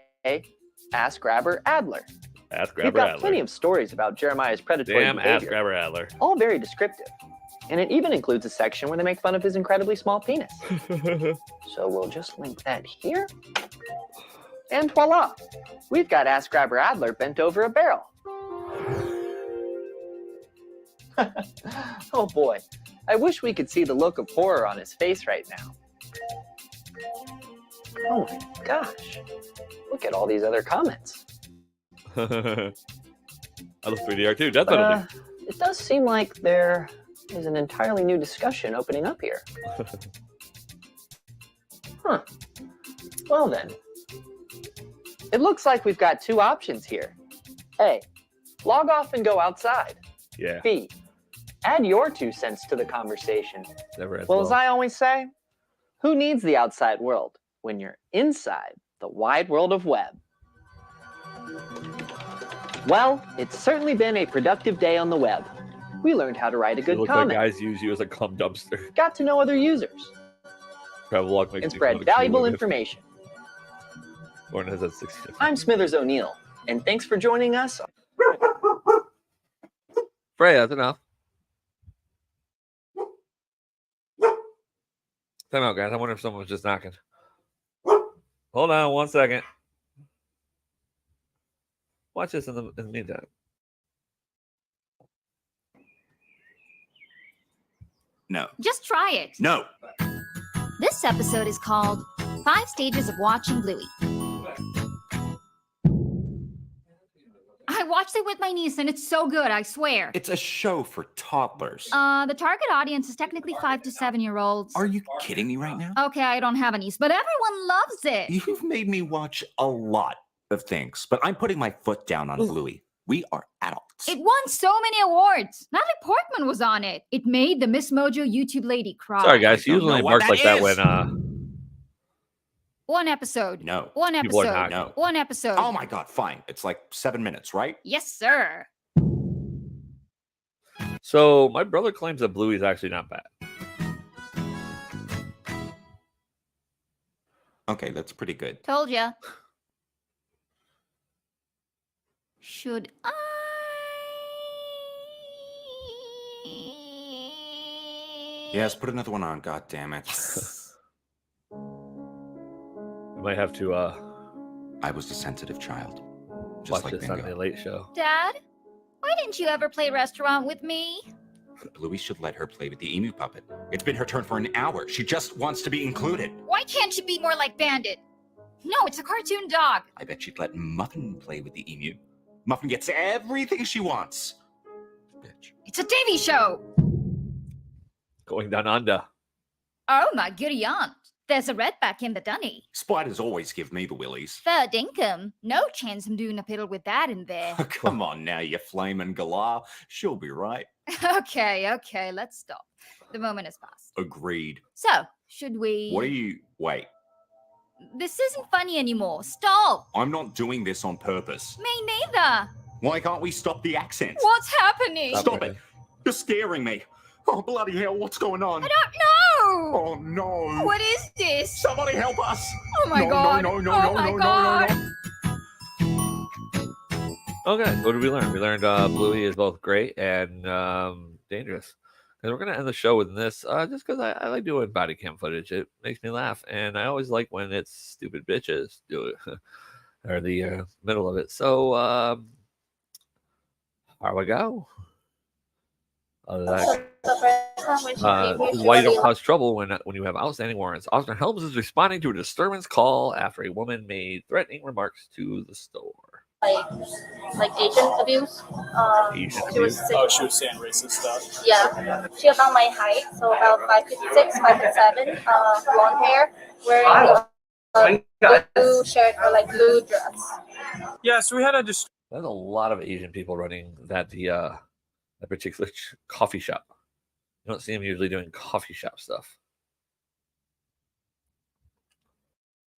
Ass Grabber Adler. Ass We've Grabber got Adler. plenty of stories about Jeremiah's predatory Damn behavior. Ass Grabber Adler. All very descriptive. And it even includes a section where they make fun of his incredibly small penis. So we'll just link that here. And voila! We've got Ass Grabber Adler bent over a barrel. Oh boy, I wish we could see the look of horror on his face right now. Oh my gosh. Look at all these other comments. I look 3DR too. Death penalty. It does seem like there is an entirely new discussion opening up here. Huh. Well then. It looks like we've got two options here. A, log off and go outside. Yeah. B, add your 2 cents to the conversation. Never ends Well, as I always say, who needs the outside world when you're inside the wide world of web? Well, it's certainly been a productive day on the web. We learned how to write a good comment. Like guys use you as a cum dumpster. Got to know other users. Travelog makes and spread valuable information. Lauren has that 60. I'm Smithers O'Neill, and thanks for joining us. Freya, that's enough. Time out, guys. I wonder if someone was just knocking. Hold on 1 second. Watch this in the meantime. No. Just try it. No. This episode is called 5 Stages of Watching Bluey. I watched it with my niece and it's so good, I swear. It's a show for toddlers. The target audience is technically 5 to 7-year-olds. Are you kidding me right now? Okay, I don't have a niece, but everyone loves it. You've made me watch a lot of things, but I'm putting my foot down on Bluey. We are adults. It won so many awards. Natalie Portman was on it. It made the Miss Mojo YouTube lady cry. Sorry, guys. Usually marks like that when One episode. No. One People are episode. not. No. One episode. Oh my God, fine. It's like 7 minutes, right? Yes, sir. So my brother claims that Bluey's actually not bad. Okay, that's pretty good. Told ya. Should I? Yes, put another one on. God damn it. We might have to I was a sensitive child. Just watch like this on Bingo. the Late Show. Dad, why didn't you ever play restaurant with me? Bluey should let her play with the emu puppet. It's been her turn for an hour. She just wants to be included. Why can't you be more like Bandit? No, it's a cartoon dog. I bet she'd let Muffin play with the emu. Muffin gets everything she wants. It's a TV show. Going down under. Oh my goody aunt. There's a redback in the dunny. Spiders always give me the willies. Fair dinkum. No chance I'm doing a piddle with that in there. Come on now, you flaming galah. She'll be right. Okay, let's stop. The moment has passed. Agreed. So, should we... What are you... Wait. This isn't funny anymore. Stop. I'm not doing this on purpose. Me neither. Why can't we stop the accent? What's happening? Stop it. You're scaring me. Oh, bloody hell, what's going on? I don't know. Oh, no. What is this? Somebody help us. Oh my God. Oh my God. Okay, what did we learn? We learned Bluey is both great and dangerous. And we're going to end the show with this just because I like doing body cam footage. It makes me laugh. And I always like when it's stupid bitches do it or the middle of it. So, here we go. Why you don't cause trouble when you have outstanding warrants. Officer Helms is responding to a disturbance call after a woman made threatening remarks to the store. Like Asian abuse. She was saying racist stuff. Yeah, she about my height, so about 5'6", 5'7", blonde hair, wearing blue shirt or like blue dress. Yeah, so we had There's a lot of Asian people running that particular coffee shop. You don't see them usually doing coffee shop stuff.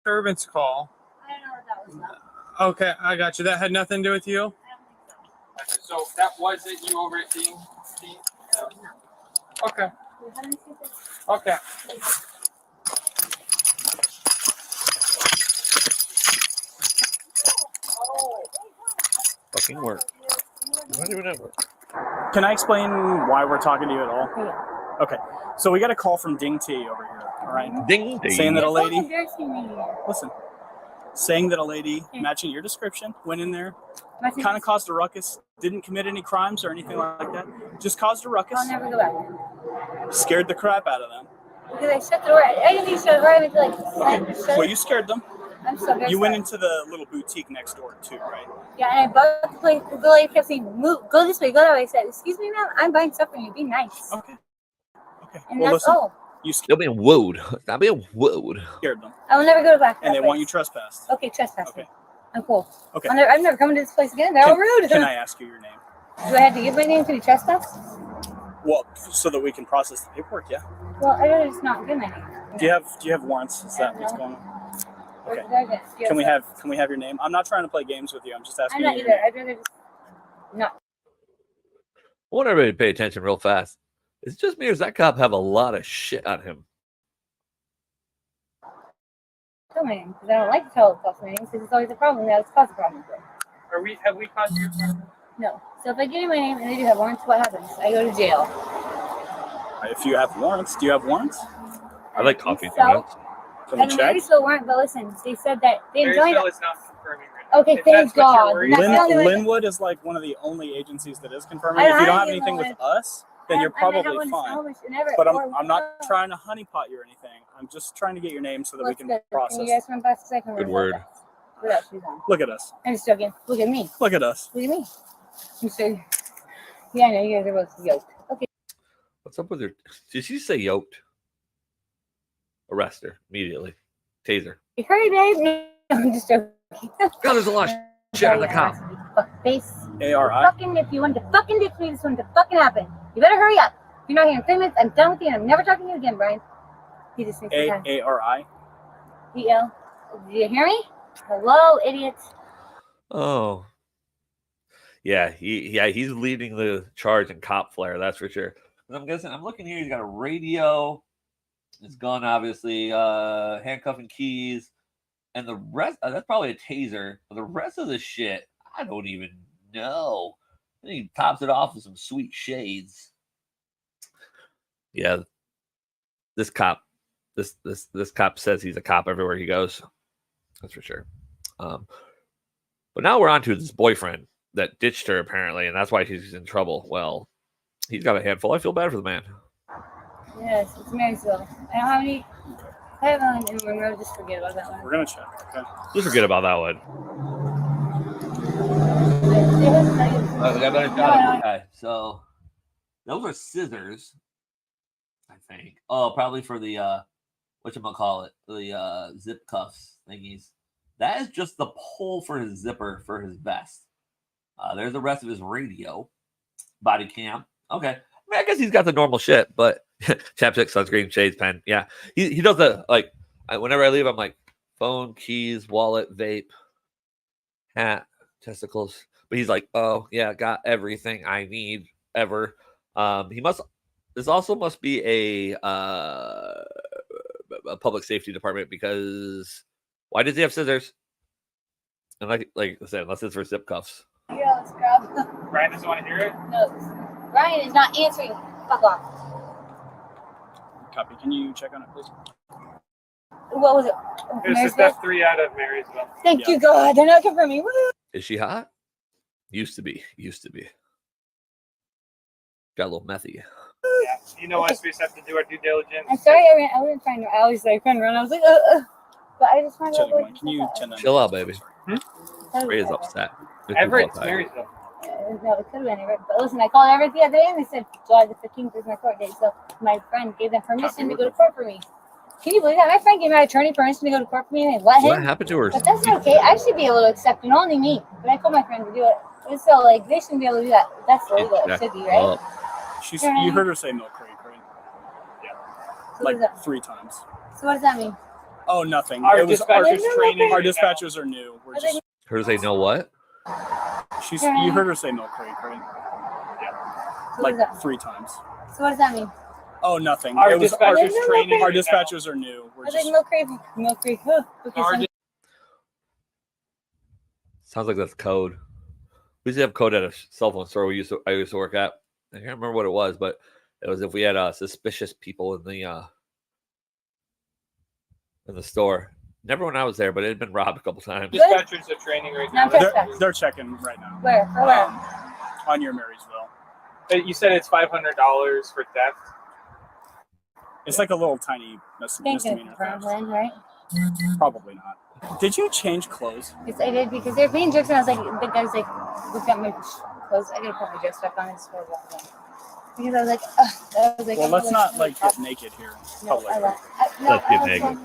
disturbance call. I don't know what that was about. Okay, I got you. That had nothing to do with you? So that wasn't you overseeing? Okay. Okay. Fucking work. Not even at work. Can I explain why we're talking to you at all? Yeah. Okay. So we got a call from Ding T over here. All right. Ding T. Saying that a lady. Embarrassing me. Listen. Saying that a lady matching your description went in there, kind of caused a ruckus, didn't commit any crimes or anything like that. Just caused a ruckus. I'll never go back there. Scared the crap out of them. Because I shut the door. I didn't even shut the door. I meant to shut Well, it. you scared them. I'm so very You went sorry. into the little boutique next door too, right? Yeah, and I bought the place. The lady kept saying, "Move, go this way, go that way." I said, "Excuse me, ma'am. I'm buying stuff from you. Be nice." Okay. Okay. And Well, that's listen. all. You They're being wooed. Stop being wooed. scared them, I will never go back. to and that they want you place. trespassed. Okay, trespass. Okay. I'm cool. Okay. I'm never coming to this place again. They're all rude. Can I ask you your name? Do I have to give my name to be trespassed? Well, so that we can process the paperwork. Yeah. Well, I'd rather just not give my name. Do you have warrants? Is that what's going on? Okay. Can we have your name? I'm not trying to play games with you. I'm just asking I'm not you. either. I'd rather just not. I want everybody to pay attention real fast. Is it just me or does that cop have a lot of shit on him? Tell my name because I don't like to tell cops my name because it's always a problem. That's caused a problem. Have we caused you? No. So if I give you my name and they do have warrants, what happens? I go to jail. If you have warrants, do you have warrants? I like coffee So- donuts. Can we And the check? Marysville warrant, but listen, they said that they joined. Marysville is not confirming right now. Okay, If thank that's what you're God. worried That's the only way- Linwood is like one of the only agencies that is confirming. I If you don't like have anything with Linwood. us, then you're I haven't probably had one fine. established in ever- But or- I'm not trying to honeypot you or anything. I'm just trying to get your name so that we Let's can go. process. Can you guys run past a second? Good word. Without shoes on. Look at us. I'm just joking. Look at me. Look at us. Look at me. I'm so. Yeah, I know you guys are both yoked. Okay. What's up with her? Did she say yoked? Arrest her immediately. Taser. You hurry, babe. No, I'm just joking. God, there's a lot of shit on the cop. Fuck face. ARI. Fucking, if you want to fucking ditch me, this one to fucking happen. You better hurry up. If you're not here in 3 minutes, I'm done with you and I'm never talking to you again, Brian. He just makes time. ARI. EL. Did you hear me? Hello, idiots. Oh. Yeah, he's leading the charge in cop flare, that's for sure. And I'm guessing, I'm looking here, he's got a radio, his gun, obviously, handcuffing keys, and the rest, that's probably a taser. But the rest of the shit, I don't even know. Then he tops it off with some sweet shades. Yeah, this cop, this cop says he's a cop everywhere he goes. That's for sure. But now we're on to this boyfriend that ditched her, apparently, and that's why she's in trouble. Well, he's got a handful. I feel bad for the man. Yes, it's Marysville. I don't have any. I have one in Monroe. Just forget about that one. We're gonna check. Okay. Just forget about that one. Okay, so those are scissors, I think. Oh, probably for the whatchamacallit, the zip cuffs thingies. That is just the pull for his zipper for his vest. There's the rest of his radio, body cam. Okay, I mean, I guess he's got the normal shit, but chapstick, sunscreen, shades, pen. Yeah, he does the like. Whenever I leave, I'm like phone, keys, wallet, vape, hat, testicles. But he's like, oh yeah, got everything I need ever. He must. This also must be a public safety department because why does he have scissors? And like I said, unless it's for zip cuffs. Yeah, let's grab. Brian doesn't want to hear it? No. Brian is not answering. Fuck off. Copy. Can you check on it, please? What was it? It was just Marysville? F3 out of Marysville. Thank you, God. They're not confirming. Woo! Is she hot? Used to be. Got a little methy. Yeah. You know us, we just have to do our due diligence. I'm sorry, I wasn't trying to. I always like trying to run. I was like, but I just wanted to avoid. Can you turn Chill out, baby. That was Ray is Everett. upset. Everett, Marysville. No, it could have been Everett. But listen, I called Everett the other day and they said July the 15th is my court date. So my friend gave them permission to go to court for me. Can you believe that? My friend gave my attorney permission to go to court for me and they let him. What happened to her? But that's not okay. I should be able to accept it, only me. But I told my friend to do it. And so, like, they shouldn't be able to do that. That's illegal. It should be, right? She's. You know what I You mean? heard her say milk crate, right? Yeah. So what is Like that? 3 times. So what does that mean? Oh, nothing. Our It was dispatcher's training. Our dispatchers are new. We're just. Her say no what? She's. Yeah. You heard her say milk crate, right? Yeah. So what is Like that? 3 times. So what does that mean? Oh, nothing. Our It was dispatcher's training. Our dispatchers are new. We're I just. think milk crate. Huh. Okay, Our so- Sounds like that's code. We used to have code at a cell phone store I used to work at. I can't remember what it was, but it was if we had suspicious people in the store. Never when I was there, but it had been robbed a couple times. Dispatchers are training right now. They're checking right now. Where? For where? On your Marysville. You said it's $500 for theft. It's like a little tiny misdemeanor theft. Right? Probably not. Did you change clothes? Yes, I did because they're being jerks, and I was like, the guy's like, looked at my clothes. I gotta put my dress back on and just go walk away. Because I was like, well, let's not like get naked here in public. Let's get naked.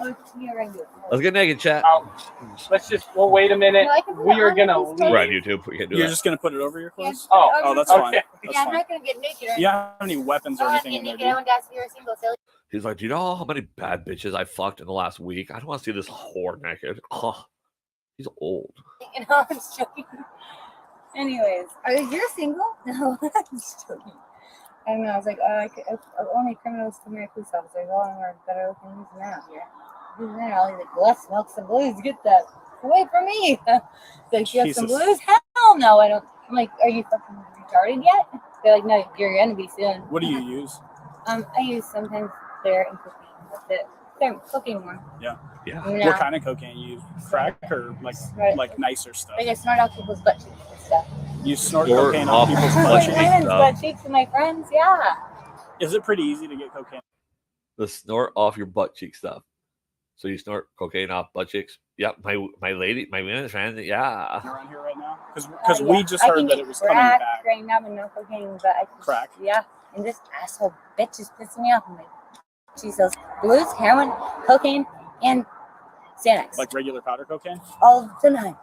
Let's get naked, chat. Let's just. Well, wait a minute. We are gonna leave. We're on YouTube. We can do You're that. just gonna put it over your clothes? Oh, that's fine. That's I'm fine. not gonna get naked. You don't have any weapons or anything in there, do you? He's like, do you know how many bad bitches I fucked in the last week? I don't want to see this whore naked. Oh, he's old. You know, I'm just joking. Anyways, you're single? No, I'm just joking. I don't know. I was like, only criminals to marry police officers. All of them are better looking than that here. And then I'll like, let's smoke some blues. Get that away from me. Like, you have some blues? Hell no, I don't. I'm like, are you fucking retarded yet? They're like, no, you're gonna be soon. What do you use? I use sometimes clear and cocaine. That's it. Clear, cocaine more. Yeah. Yeah. Yeah. What kind of cocaine you use? Crack or like nicer stuff? Like I snort out people's butt cheeks and stuff. You snort cocaine off people's butt cheeks? Women's butt cheeks and my friends, yeah. Is it pretty easy to get cocaine? The snort off your butt cheek stuff. So you snort cocaine off butt cheeks? Yep. My women's friend, yeah. You're on here right now? Because we just heard that it was coming back. Right now, but no cocaine, but I can crack. Yeah. And this asshole bitch is pissing me off. I'm like, she sells blues, heroin, cocaine, and Xanax. Like regular powder cocaine? All the time.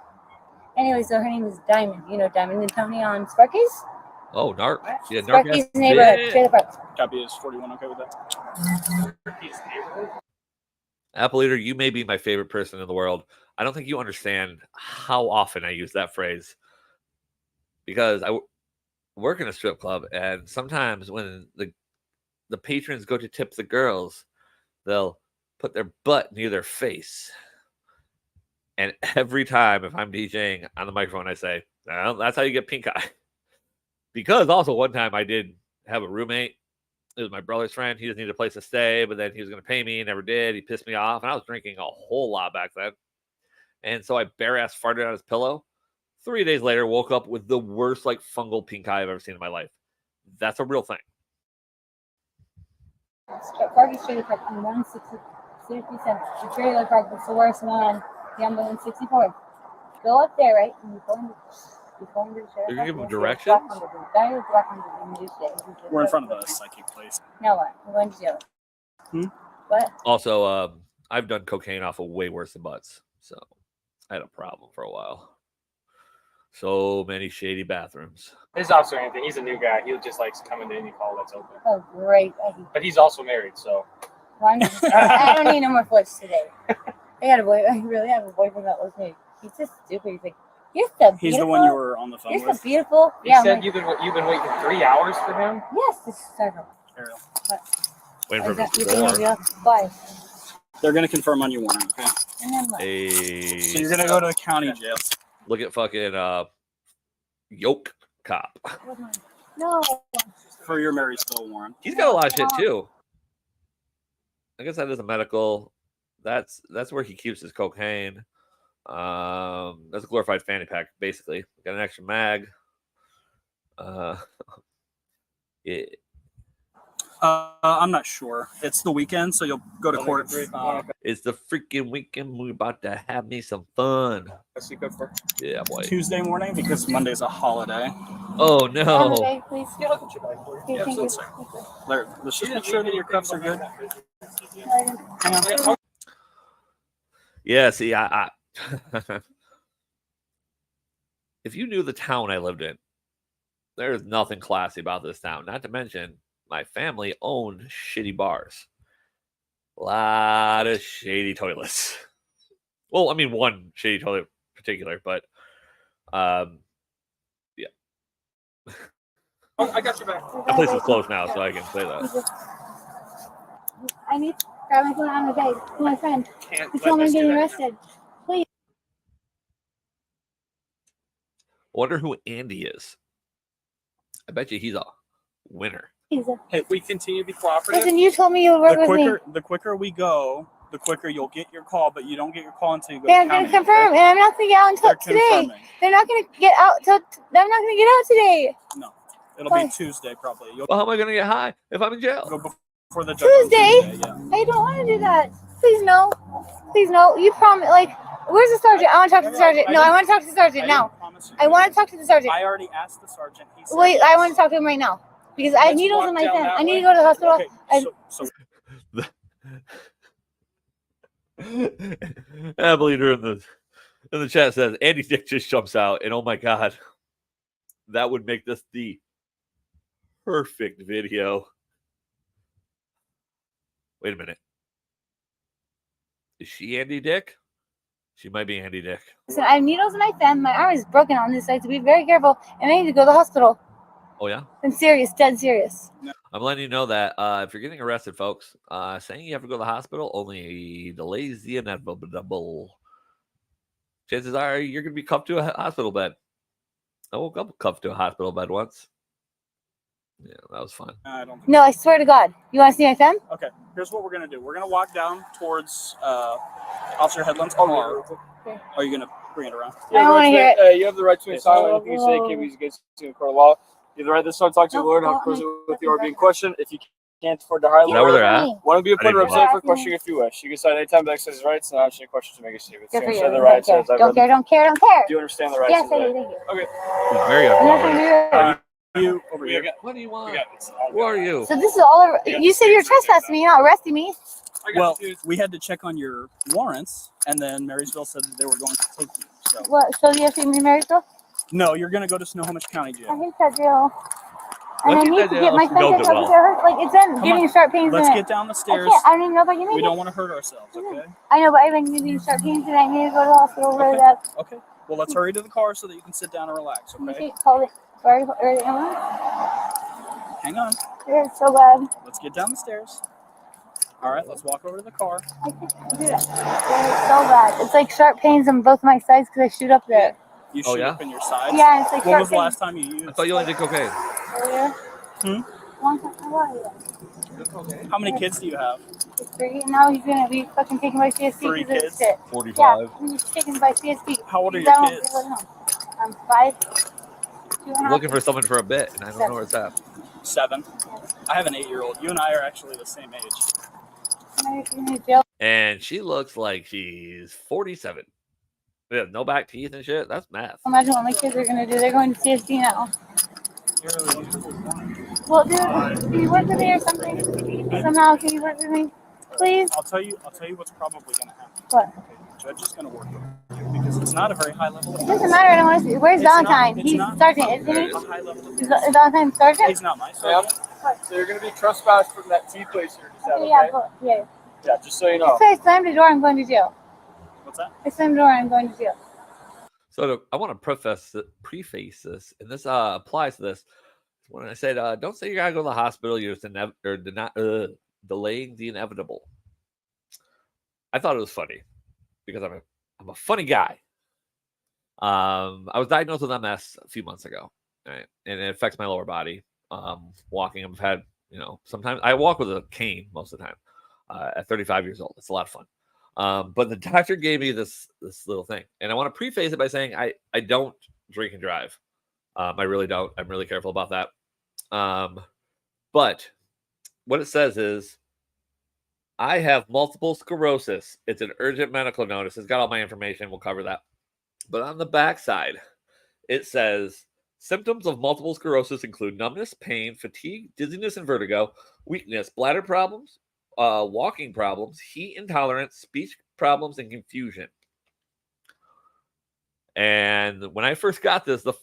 Anyway, so her name is Diamond. You know Diamond and Tony on Sparky's? Oh, Narc. Yeah, Narc. Sparky's neighborhood. Trailer Park. Copy is 41 okay with that? Apple Eater, you may be my favorite person in the world. I don't think you understand how often I use that phrase. Because I work in a strip club, and sometimes when the patrons go to tip the girls, they'll put their butt near their face. And every time, if I'm DJing on the microphone, I say, well, that's how you get pink eye. Because also one time I did have a roommate. It was my brother's friend. He just needed a place to stay, but then he was going to pay me. Never did. He pissed me off. And I was drinking a whole lot back then. And so I bare-ass farted on his pillow. 3 days later, woke up with the worst like fungal pink eye I've ever seen in my life. That's a real thing. Sparky's Trailer Park on 167. The trailer park is the worst one. The on 164. Go up there, right? And you go into the trailer. You're gonna give them directions? We're in front of a psychic place. Now what? We're going to jail. What? Also, I've done cocaine off of way worse than butts. So I had a problem for a while. So many shady bathrooms. His officer or anything. He's a new guy. He just likes coming to any call that's open. Oh, great. But he's also married, so. Well, I don't need no more flips today. I really have a boyfriend that loves me. He's just stupid. He's like, you're so beautiful. He's the one you were on the phone with? You're so beautiful. He said you've been waiting 3 hours for him? Yes, this is several. Ariel. Waiting for him. Bye. They're going to confirm on your warrant, okay? And then what? So you're going to go to the county jail. Look at fucking Yoke Cop. No. For your Marysville warrant. He's got a lot of shit too. I guess that is a medical. That's where he keeps his cocaine. That's a glorified fanny pack, basically. Got an extra mag. Yeah. I'm not sure. It's the weekend, so you'll go to court. It's the freaking weekend. We're about to have me some fun. What's he good for? Yeah, boy. Tuesday morning because Monday's a holiday. Oh no. Saturday, please. Yeah, look at your bike for Yeah, absolutely, sir. Let's just make sure that your cuffs are good. Hang on. Yeah, see, I if you knew the town I lived in, there's nothing classy about this town. Not to mention, my family owned shitty bars. A lot of shady toilets. Well, I mean, one shady toilet in particular, but yeah. Oh, I got your back. That place is closed now, so I can say that. I need to grab my phone out of the bag. My friend. He told me I'm getting arrested. Please. Wonder who Andy is. I bet you he's a winner. Hey, if we continue to be cooperative. Listen, you told me you would work with me. The quicker we go, the quicker you'll get your call, but you don't get your call until you go They're to going county. to confirm, and I'm not going to get out until today. Confirming. They're not going to get out till. I'm not going to get out today. No, it'll be Tuesday probably. Well, how am I going to get high if I'm in jail? Go for the judge on Tuesday? Yeah. I don't want to do that. Please no. Please no. You promise. Like, where's the sergeant? I want to talk to the sergeant. No, I want to talk to the sergeant now. I want to talk to the sergeant. I already asked the sergeant. He said Wait, yes. I want to talk to him right now because I have needles in my walk down thumb. that I need way. to go to the hospital. Okay, Bleeder in the chat says Andy Dick just jumps out, and oh my god, that would make this the perfect video. Wait a minute. Is she Andy Dick? She might be Andy Dick. Listen, I have needles in my thumb. My arm is broken on this side, so be very careful. And I need to go to the hospital. Oh yeah? I'm serious, dead serious. I'm letting you know that if you're getting arrested, folks, saying you have to go to the hospital only delays the inevitable. Chances are you're going to be cuffed to a hospital bed. I woke up cuffed to a hospital bed once. Yeah, that was fun. I don't think No, I swear to God. You want to see my thumb? Okay, here's what we're going to do. We're going to walk down towards Officer Headland's car. Are you going to bring it around? I don't want to hear it. You have the right to remain silent. If you say it can be against the court of law. You have the right to start talking to your lawyer, not person with you or being questioned. If you can't afford to hire a Is that where they're at? one of you put a representative for questioning if you wish. You can decide anytime to exercise his rights and not answer any questions to make a statement. Good for you. The rights. Don't care, don't care, don't care. Do you understand the rights? Yes, I do. Thank you. Okay. He's very uncooperative. You over here. What do you want? Who are you? So this is all over. You said you're trespassing me, not arresting me. Well, we had to check on your warrants, and then Marysville said that they were going to take you. So. What? So you have to be in Marysville? No, you're going to go to Snohomish County Jail. I hate that jail. And I Let's need get to that get my jail. thumb Knows checked it out well. because like it's been Come giving on. me sharp pains. Let's in get it. down the I stairs. can't. I don't even know if I can make We it. don't want to hurt ourselves, okay? I know, but I've been giving me sharp pains and I need to go to the hospital really bad. Okay. Well, let's hurry to the car so that you can sit down and relax, okay? Call it. Sorry, the ambulance. Hang on. It hurts so bad. Let's get down the stairs. All right, let's walk over to the car. I can't do that. It hurts so bad. It's like sharp pains on both my sides because I shoot up there. You shoot up in your sides? Yeah, it's like When sharp was the pains. last time you used? I thought you only did cocaine. Earlier. Long time. How many kids do you have? 3. And now he's gonna be fucking taken by CSP. 3 because of kids? shit. 45. Yeah, he's taken by CSP. How old are He's your down kids? I'm 5. 2 and a I'm half. looking for someone for a bit, and I don't know where it's at. 7. I have an 8-year-old. You and I are actually the same age. And she looks like she's 47. Yeah, no back teeth and shit. That's math. Imagine what my kids are gonna do. They're going to CSP now. Well, dude, can you work with me or something? Somehow, can you work with me, please? I'll tell you what's probably going to happen. What? Okay, the judge is going to work with you because it's not a very high level. It doesn't matter. I don't want to see. Where's Valentine? He's sergeant, isn't he? Is Valentine sergeant? He's not my sergeant. So you're going to be trespassed from that tea place you're just at, Okay, okay? yeah. Yeah, just so you know. If I slam the door, I'm going to jail. What's that? I slam the door, I'm going to jail. So I want to preface this, and this applies to this. When I said, don't say you gotta go to the hospital, you're just delaying the inevitable. I thought it was funny because I'm a funny guy. I was diagnosed with MS a few months ago, right? And it affects my lower body. Walking, I've had, sometimes I walk with a cane most of the time. At 35 years old, it's a lot of fun. But the doctor gave me this little thing, and I want to preface it by saying I don't drink and drive. I really don't. I'm really careful about that. But what it says is I have multiple sclerosis. It's an urgent medical notice. It's got all my information. We'll cover that. But on the back side, it says symptoms of multiple sclerosis include numbness, pain, fatigue, dizziness, and vertigo, weakness, bladder problems, walking problems, heat intolerance, speech problems, and confusion. And when I first got this, the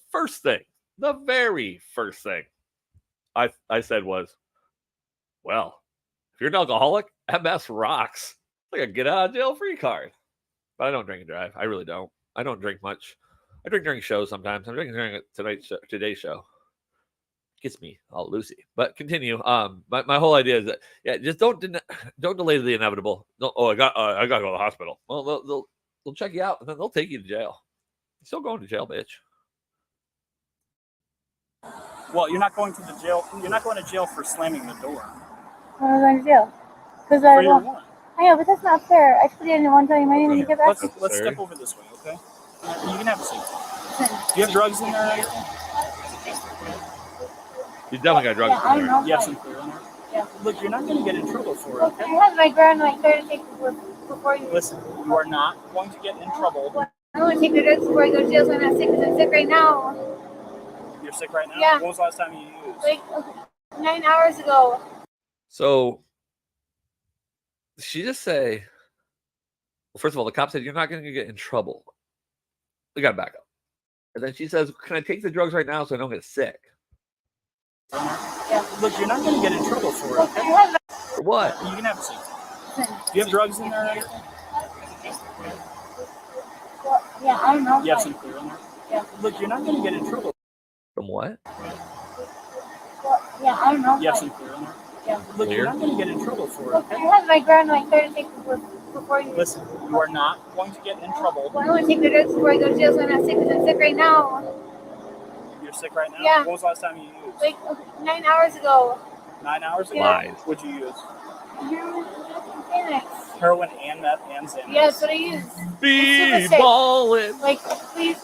very first thing I said was, well, if you're an alcoholic, MS rocks. It's like a get out of jail free card. But I don't drink and drive. I really don't. I don't drink much. I drink during shows sometimes. I'm drinking during today's show. Gets me all loosey. But continue. My whole idea is that just don't delay the inevitable. No, I gotta go to the hospital. Well, they'll check you out and then they'll take you to jail. You're still going to jail, bitch. Well, you're not going to the jail. You're not going to jail for slamming the door. When am I going to jail? Because For your warrant. I know, but that's not fair. I didn't want to tell you my name and you get back. Let's step over this way, okay? You can have a seat. Do you have drugs in there or anything? You definitely got drugs in there. You have some clear in there? Yeah. Look, you're not going to get in trouble for it. I Okay? had my grandma try to take before you. Listen, you are not going to get in trouble. I want to take the drugs before I go to jail, so I'm not sick because I'm sick right now. You're sick right now? Yeah. When was the last time you used? Like 9 hours ago. So she just say, well, first of all, the cop said, you're not going to get in trouble. We got to back up. And then she says, can I take the drugs right now so I don't get sick? Yeah. Look, you're not going to get in trouble for it. Okay? For what? You can have a seat. Do you have drugs in there or anything? Well, yeah, I don't know. You have some clear in there? Yeah. Look, you're not going to get in trouble. From what? Well, yeah, I don't know. You have some clear in there? Yeah. Look, you're not going to get in trouble for it. Look, I Okay? had my grandma try to take before you. Listen, you are not going to get in trouble. Well, I want to take the drugs before I go to jail, so I'm not sick because I'm sick right now. You're sick right now? Yeah. When was the last time you used? Like 9 hours ago. 9 hours ago? Lies. What'd you use? Heroin and Xanax. Heroin and meth and Xanax? Yeah, that's what I use. Be-ballin'. Like, please,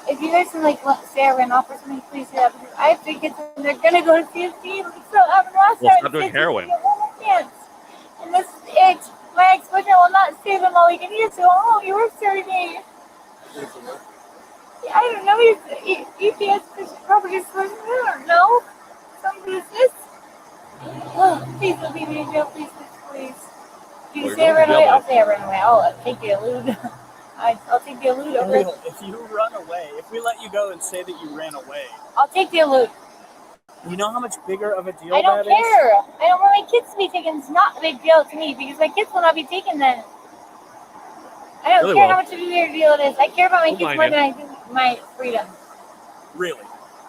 if you guys can, like, say I ran off or something, please do that. Because I have 3 kids and they're going to go to CFT. So I'm lost. Well, stop doing heroin. And this is it. My ex-boyfriend will not save him all we can use. So, oh, you work for me. Yeah, I don't know. He's EPS property person. I don't know. Some business. Oh, please don't leave me in jail. Please, please, please. Do you We're say I going to ran away? jail, I'll say I ran away. I'll take the elude. I'll take the elude over. Ariel, if you run away, if we let you go and say that you ran away, I'll take the elude. you know how much bigger of a deal I don't that is? care. I don't want my kids to be taken. It's not a big deal to me because my kids will not be taken then. I don't Really care well. how much of a big deal it is. I care about my Don't kids mind more it. than I do my freedom. Really?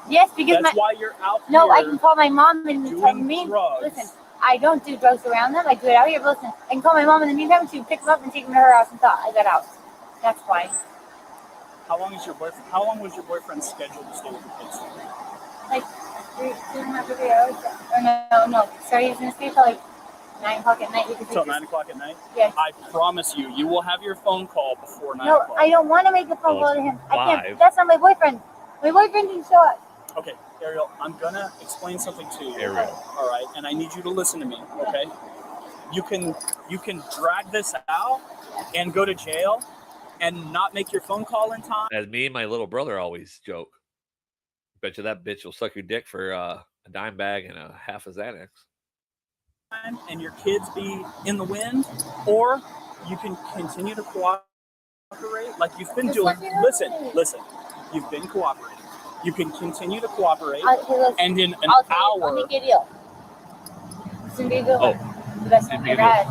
Yes, because That's my why you're out no, I here can call my mom and tell doing me. drugs. Listen, I don't do drugs around them. I do it out here. But listen, I can call my mom in the meantime to pick them up and take them to her house until I get out. That's why. How long was your boyfriend scheduled to stay with the kids? Like 2.5 hours. Or no. Sorry, he's gonna stay till like 9 o'clock at night because Till 9 o'clock at night? Yes. I promise you, you will have your phone call before 9 No, o'clock. I don't want to make a phone Well, call to him. I 5. can't. That's not my boyfriend. My boyfriend didn't show up. Okay, Ariel, I'm gonna explain something to you. Ariel. All right, and I need you to listen to me, okay? You can drag this out and go to jail and not make your phone call in time. As me and my little brother always joke. Bet you that bitch will suck your dick for a dime bag and a half a Xanax. And your kids be in the wind, or you can continue to cooperate like you've been doing. Listen, you've been cooperating. You can continue to cooperate, and in an I'll hour. make a deal. It's gonna be a good one. The best one I've ever had.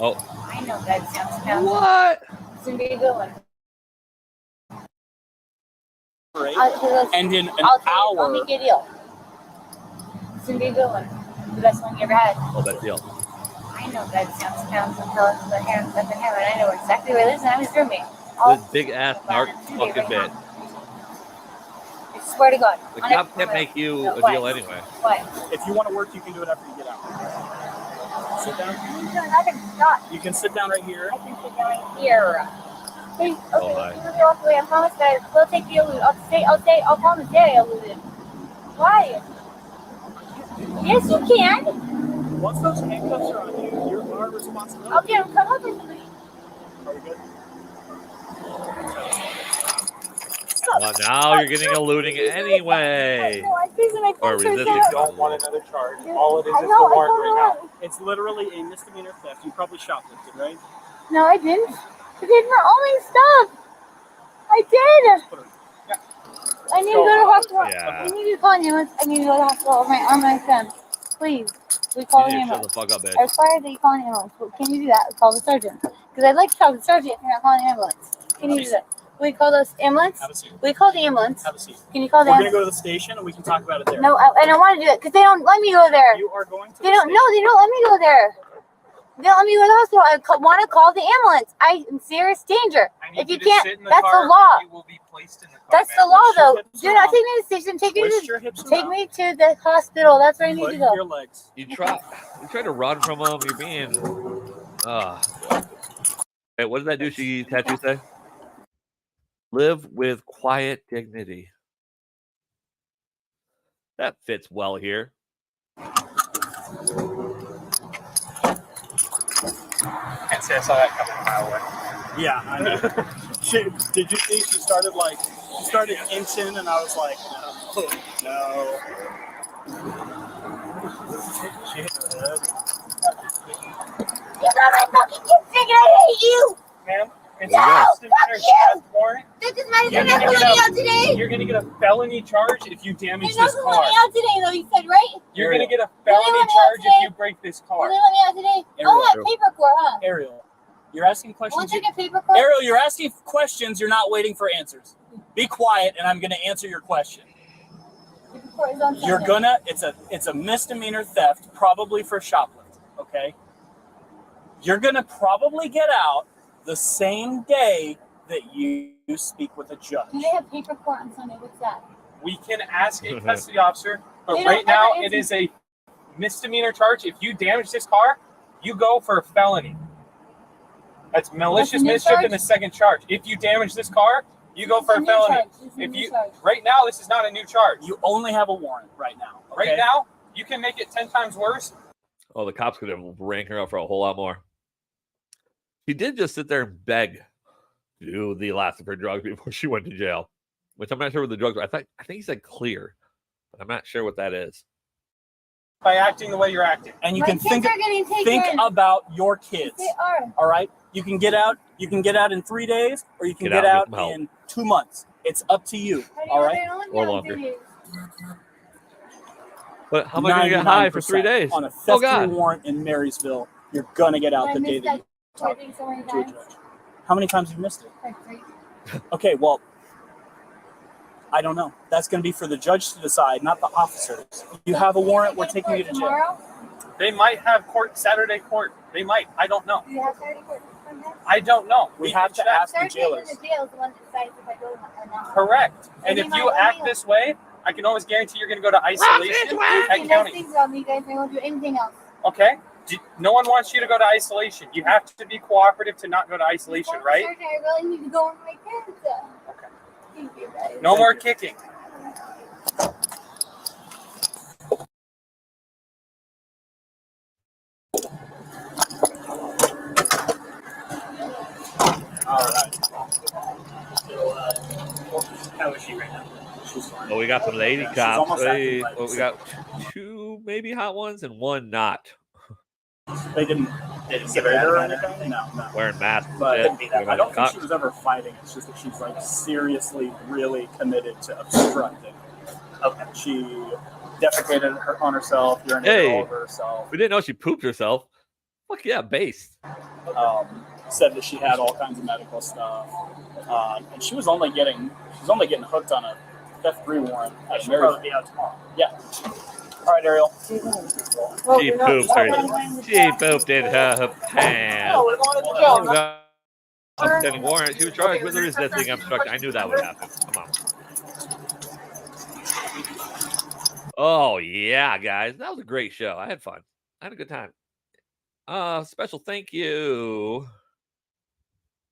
Oh. I know that sounds bad. What? It's gonna be a good one. And in an I'll hour. make a deal. It's gonna be a good one. The best one you ever had. Oh, that deal. I know that sounds until it's the hair and I know exactly where it is and I'm his roommate. This big ass narc fucking bitch. I swear to God. The cop can't make you a deal anyway. What? If you want to work, you can do it after you get out. Sit down. I can stop. You can sit down right here. I can sit down right here. Hey, okay, Oh, hi. you walk away. I promise that we'll take the elude. I'll promise that I eluded. Why? Yes, you can. Once those handcuffs are on you, you're our responsibility. Okay, I'm come up with something. Are we good? Well, now you're getting eluding anyway. No, I'm freezing my Or phone. resisting. You don't want another charge. All it is I the know, I warrant don't right know. now. It's literally a misdemeanor theft. You probably shoplifted, right? No, I didn't. I did my only stuff. I did. I need to go to the hospital. Yeah. I need to call an ambulance. I need to go to the hospital on my son. Please. We call You an need to shut ambulance. the fuck up, bitch. I'm sorry that you call an ambulance. But can you do that? Call the surgeon. Because I'd like to talk to the surgeon if you're not calling an ambulance. Can you do that? Will you call the ambulance? Have a seat. Will you call the ambulance? Have a seat. Can you call the We're going to ambulance? go to the station and we can talk about it there. No, I don't want to do that because they don't let me go there. You are going to They don't. No, they don't let me go there. They don't let me go to the hospital. I want to call the ambulance. I'm in serious danger. If you can't, that's the law. You will be placed in the car. That's the law, though. Do not take me to the station. Take me to the hospital. That's where I need Put to go. your legs. You tried to run from him. You're being. Hey, what did that douchey tattoo say? Live with quiet dignity. That fits well here. can't say I saw that coming a mile away. Yeah, I know. Did you see she started inching, and I was like, no. She hit her head. You got my fucking kids thinking I hate you! Ma'am, it's No, a fuck you! warrant. This is my son not pulling me out today! You're gonna get a felony charge if you damage You're not this pulling car. me out today, though, you said, right? You're gonna get a You're felony gonna let me out charge if today? you break this car. You're gonna let me out today? Ariel. I'll have paper court, huh? Ariel, you're asking questions. Once I get paper court? Ariel, you're asking questions. You're not waiting for answers. Be quiet, and I'm going to answer your question. Paper court is on You're Sunday. it's a misdemeanor theft, probably for shoplifting. Okay. You're gonna probably get out the same day that you speak with a judge. Do they have paper court on Sunday? What's that? We can ask a custody officer, but They don't right now ever it is a misdemeanor charge. If you damage this car, you go for a felony. That's malicious new mischief charge? and the second charge. If you damage this car, you go for a new felony. charge. This is a If new you charge. right now, this is not a new charge. You only have a warrant right now. Okay? Right now, you can make it 10 times worse. Oh, the cops could have rang her up for a whole lot more. She did just sit there and beg to do the last of her drugs before she went to jail, which I'm not sure what the drugs were. I think he said clear, but I'm not sure what that is. By acting the way you're acting. And you My can kids think are getting taken. think about your kids. They are. All right. You can get out. You can get out in 3 days, or you can Get get out out and get help. in 2 months. It's up to you. How do you All know right. they're only Or on longer. 2 days? But how am I going to get high for 3 days? On a Oh, theft God. warrant in Marysville, you're gonna get out I the day missed that you that talk charging so many to a times. judge. How many times have you missed it? Like 3. Okay, well, I don't know. That's going to be for the judge to decide, not the officers. You have a warrant. We're taking you to jail. Tomorrow? They might have court Saturday court. They might. I don't know. Do you have Saturday court Sunday? I don't know. We have to ask the Thursday jailers. in the jail is the one that decides if I go or not. Correct. And They if might you only act have- this way, I can always guarantee you're going to go to isolation at That's county. things about me, guys. I won't do anything else. Okay? No one wants you to go to isolation. You have to be cooperative to not go to isolation, Before right? surgery, I really need to go with my kids. Okay. Thank you, guys. No more kicking. All right. How is she right now? She's fine. Oh, we got some lady She's cops. almost acting Hey, like well, we got 2 maybe hot ones and 1 not. They didn't give her anything? No. Wearing masks. and But shit. I don't think she was ever fighting. It's just that she's like seriously, really committed to obstructing. Okay. She defecated on herself, urinated Hey. all over herself. We didn't know she pooped herself. Fuck yeah, based. Said that she had all kinds of medical stuff, and she was only getting hooked on a theft 3 warrant. She'll probably be out tomorrow. Yeah. All right, Ariel. She pooped in her pants. No, we're going to jail. Outstanding warrant. She was charged with resisting obstruction. I knew that would happen. Come on. Oh yeah, guys, that was a great show. I had fun. I had a good time. Special thank you.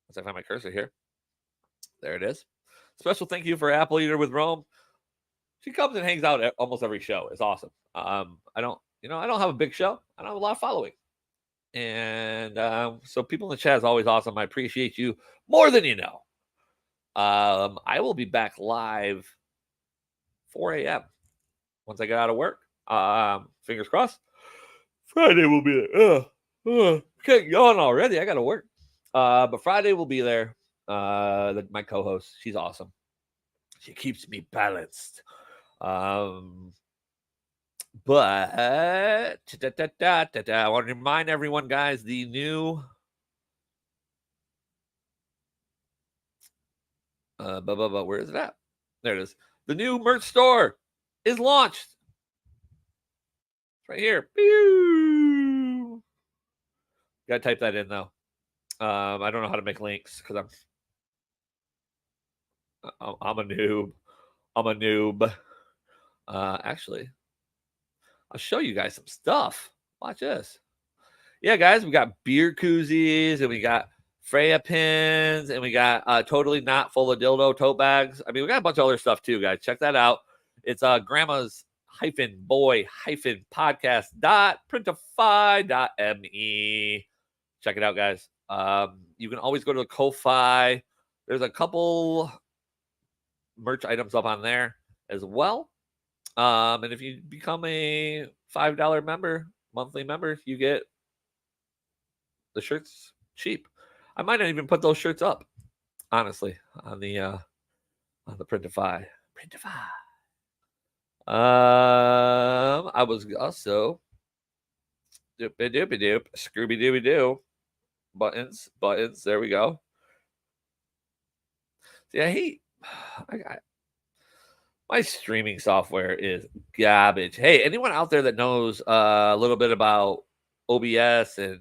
Once I find my cursor here, there it is. Special thank you for Apple Eater with Rome. She comes and hangs out at almost every show. It's awesome. I don't have a big show. I don't have a lot of following. And so people in the chat is always awesome. I appreciate you more than you know. I will be back live 4 a.m. once I get out of work. Fingers crossed. Friday will be there. Can't yawn already. I got to work. But Friday will be there. My co-host, she's awesome. She keeps me balanced. But I want to remind everyone, guys, the new where is it at? There it is. The new merch store is launched. It's right here. Pew! Gotta type that in though. I don't know how to make links because I'm a noob. Actually, I'll show you guys some stuff. Watch this. Yeah, guys, we got beer koozies and we got Freya pins and we got totally not full of dildo tote bags. I mean, we got a bunch of other stuff too, guys. Check that out. It's grandmas-boy-podcast.printify.me. Check it out, guys. You can always go to the Ko-Fi. There's a couple merch items up on there as well. And if you become a $5 member, monthly member, you get the shirts cheap. I might not even put those shirts up, honestly, on the Printify. I was also doop Scooby Dooby Doo buttons. There we go. See, I got my streaming software is garbage. Hey, anyone out there that knows a little bit about OBS and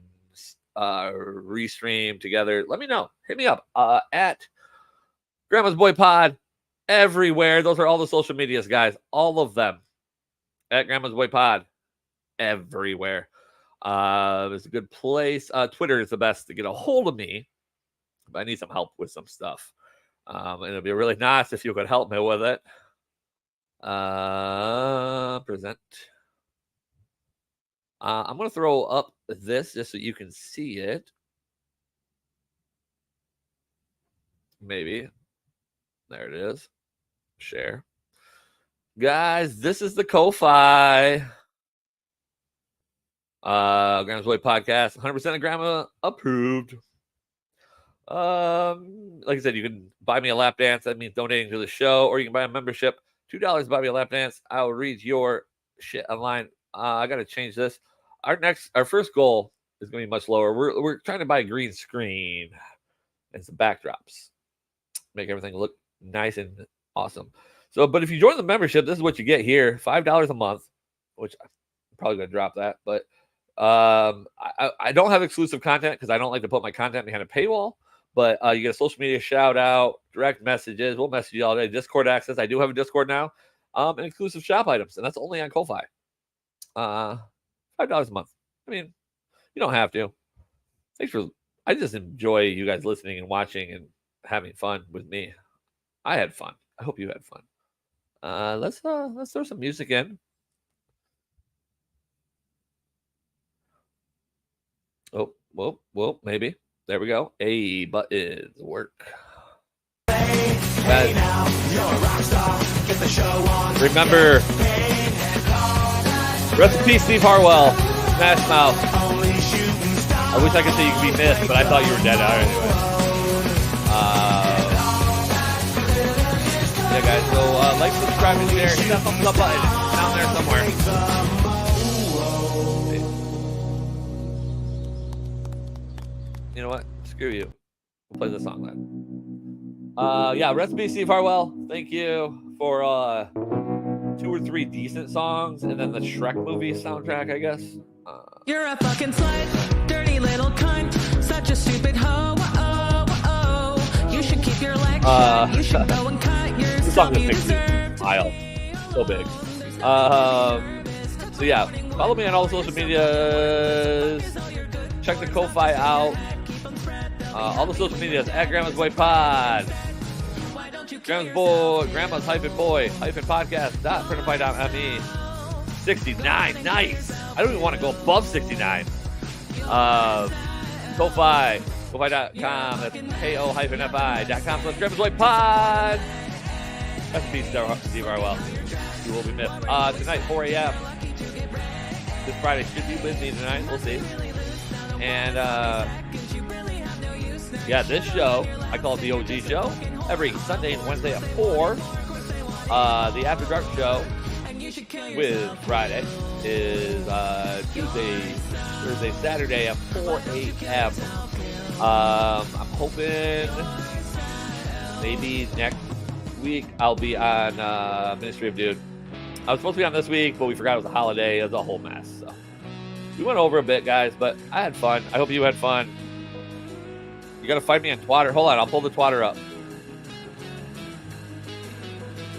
Restream together, let me know. Hit me up at Grandma's Boy Pod everywhere. Those are all the social medias, guys. All of them at Grandma's Boy Pod everywhere. It's a good place. Twitter is the best to get a hold of me, but I need some help with some stuff. And it'd be really nice if you could help me with it. Present. I'm going to throw up this just so you can see it. Maybe. There it is. Share. Guys, this is the Ko-Fi. Grandma's Boy Podcast. 100% of Grandma approved. Like I said, you can buy me a lap dance. That means donating to the show. Or you can buy a membership. $2 buy me a lap dance. I'll read your shit online. I got to change this. Our first goal is going to be much lower. We're trying to buy a green screen and some backdrops. Make everything look nice and awesome. So, but if you join the membership, this is what you get here. $5 a month, which I'm probably going to drop that. But I don't have exclusive content because I don't like to put my content behind a paywall. But you get a social media shout out, direct messages. We'll message you all day. Discord access. I do have a Discord now. And exclusive shop items. And that's only on Ko-Fi. $5 a month. I mean, you don't have to. I just enjoy you guys listening and watching and having fun with me. I had fun. I hope you had fun. Let's throw some music in. Oh, whoa, maybe. There we go. A buttons work. Remember, rest in peace, Steve Harwell. Smash Mouth. I wish I could say you could be missed, but I thought you were dead out anyway. Yeah, guys. So like, subscribe, and share. Hit that thumbs up button down there somewhere. You know what? Screw you. We'll play this song then. Yeah, rest in peace, Steve Harwell. Thank you for 2 or 3 decent songs, and then the Shrek movie soundtrack, I guess. You're a fucking slut, dirty little cunt, such a stupid hoe. You should keep your leg shut. You should go and cut yourself. This song just makes me smile. So big. So yeah, follow me on all social medias. Check the Ko-Fi out. All the social medias at Grandma's Boy Pod. Grandma's Boy Printify.me. 69, nice. I don't even want to go above 69. Ko-Fi, Ko-Fi.com. That's ko-fi.com. So Grandma's Boy Pod. That's peace, Steve Harwell. You will be missed. Tonight, 4 a.m. This Friday should be with me tonight. We'll see. And yeah, this show, I call it the OG show, every Sunday and Wednesday at 4. The After Dark show with Friday is Tuesday, Thursday, Saturday at 4 a.m. I'm hoping maybe next week I'll be on Ministry of Dude. I was supposed to be on this week, but we forgot it was a holiday. It was a whole mess. So we went over a bit, guys, but I had fun. I hope you had fun. You got to find me on Twitter. Hold on, I'll pull the Twitter up.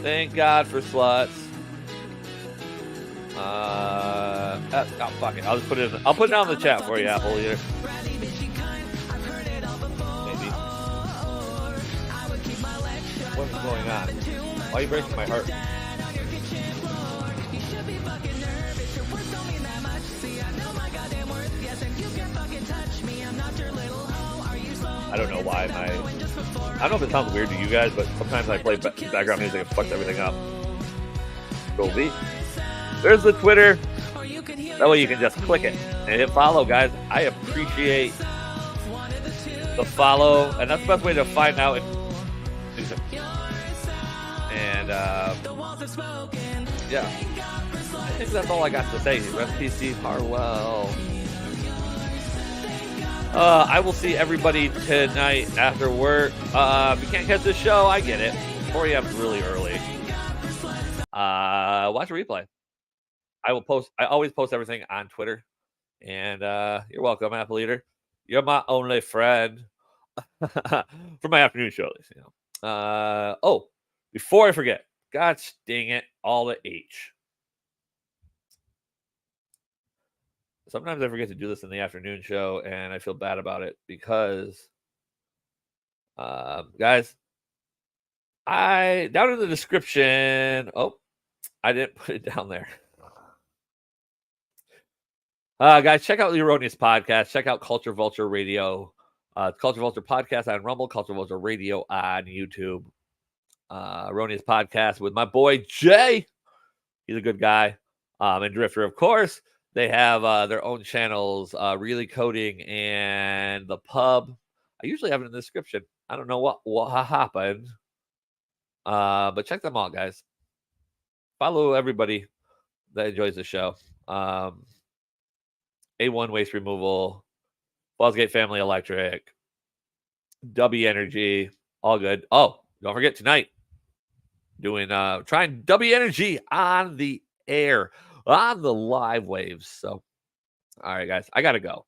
Thank God for sluts. Fuck it. I'll just put it in. I'll put it down in the chat for you, Apple here. Maybe. What's going on? Why are you breaking my heart? I don't know why I don't know if it sounds weird to you guys, but sometimes I play background music and fucks everything up. Go B. There's the Twitter. That way you can just click it and hit follow, guys. I appreciate the follow, and that's the best way to find out if. And yeah, I think that's all I got to say. Rest in peace, Steve Harwell. I will see everybody tonight after work. If you can't catch the show, I get it. 4 a.m. is really early. Watch a replay. I always post everything on Twitter. And you're welcome, Apple Eater. You're my only friend. For my afternoon show, at least, you know. Oh, before I forget, God dang it, all the H. Sometimes I forget to do this in the afternoon show, and I feel bad about it because, guys, down in the description. Oh, I didn't put it down there. Guys, check out the Erroneous podcast. Check out Culture Vulture Radio. Culture Vulture podcast on Rumble. Culture Vulture Radio on YouTube. Erroneous podcast with my boy Jay. He's a good guy. And Drifter, of course. They have their own channels, Really Coding and The Pub. I usually have it in the description. I don't know what happened. But check them out, guys. Follow everybody that enjoys the show. A1 Waste Removal, Fallsgate Family Electric, W Energy, all good. Oh, don't forget tonight, trying W Energy on the air. On the live waves. So, all right, guys, I got to go.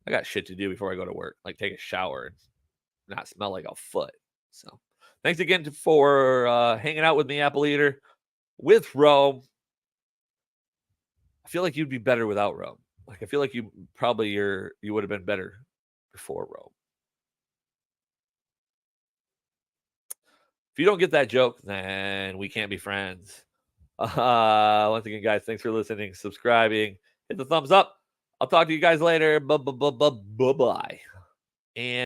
I got shit to do before I go to work, like take a shower and not smell like a foot. So, thanks again for hanging out with me, Apple Eater, with Rome. I feel like you'd be better without Rome. Like, I feel like you would have been better before Rome. If you don't get that joke, then we can't be friends. Once again, guys, thanks for listening, subscribing, hit the thumbs up. I'll talk to you guys later. Bye-bye. And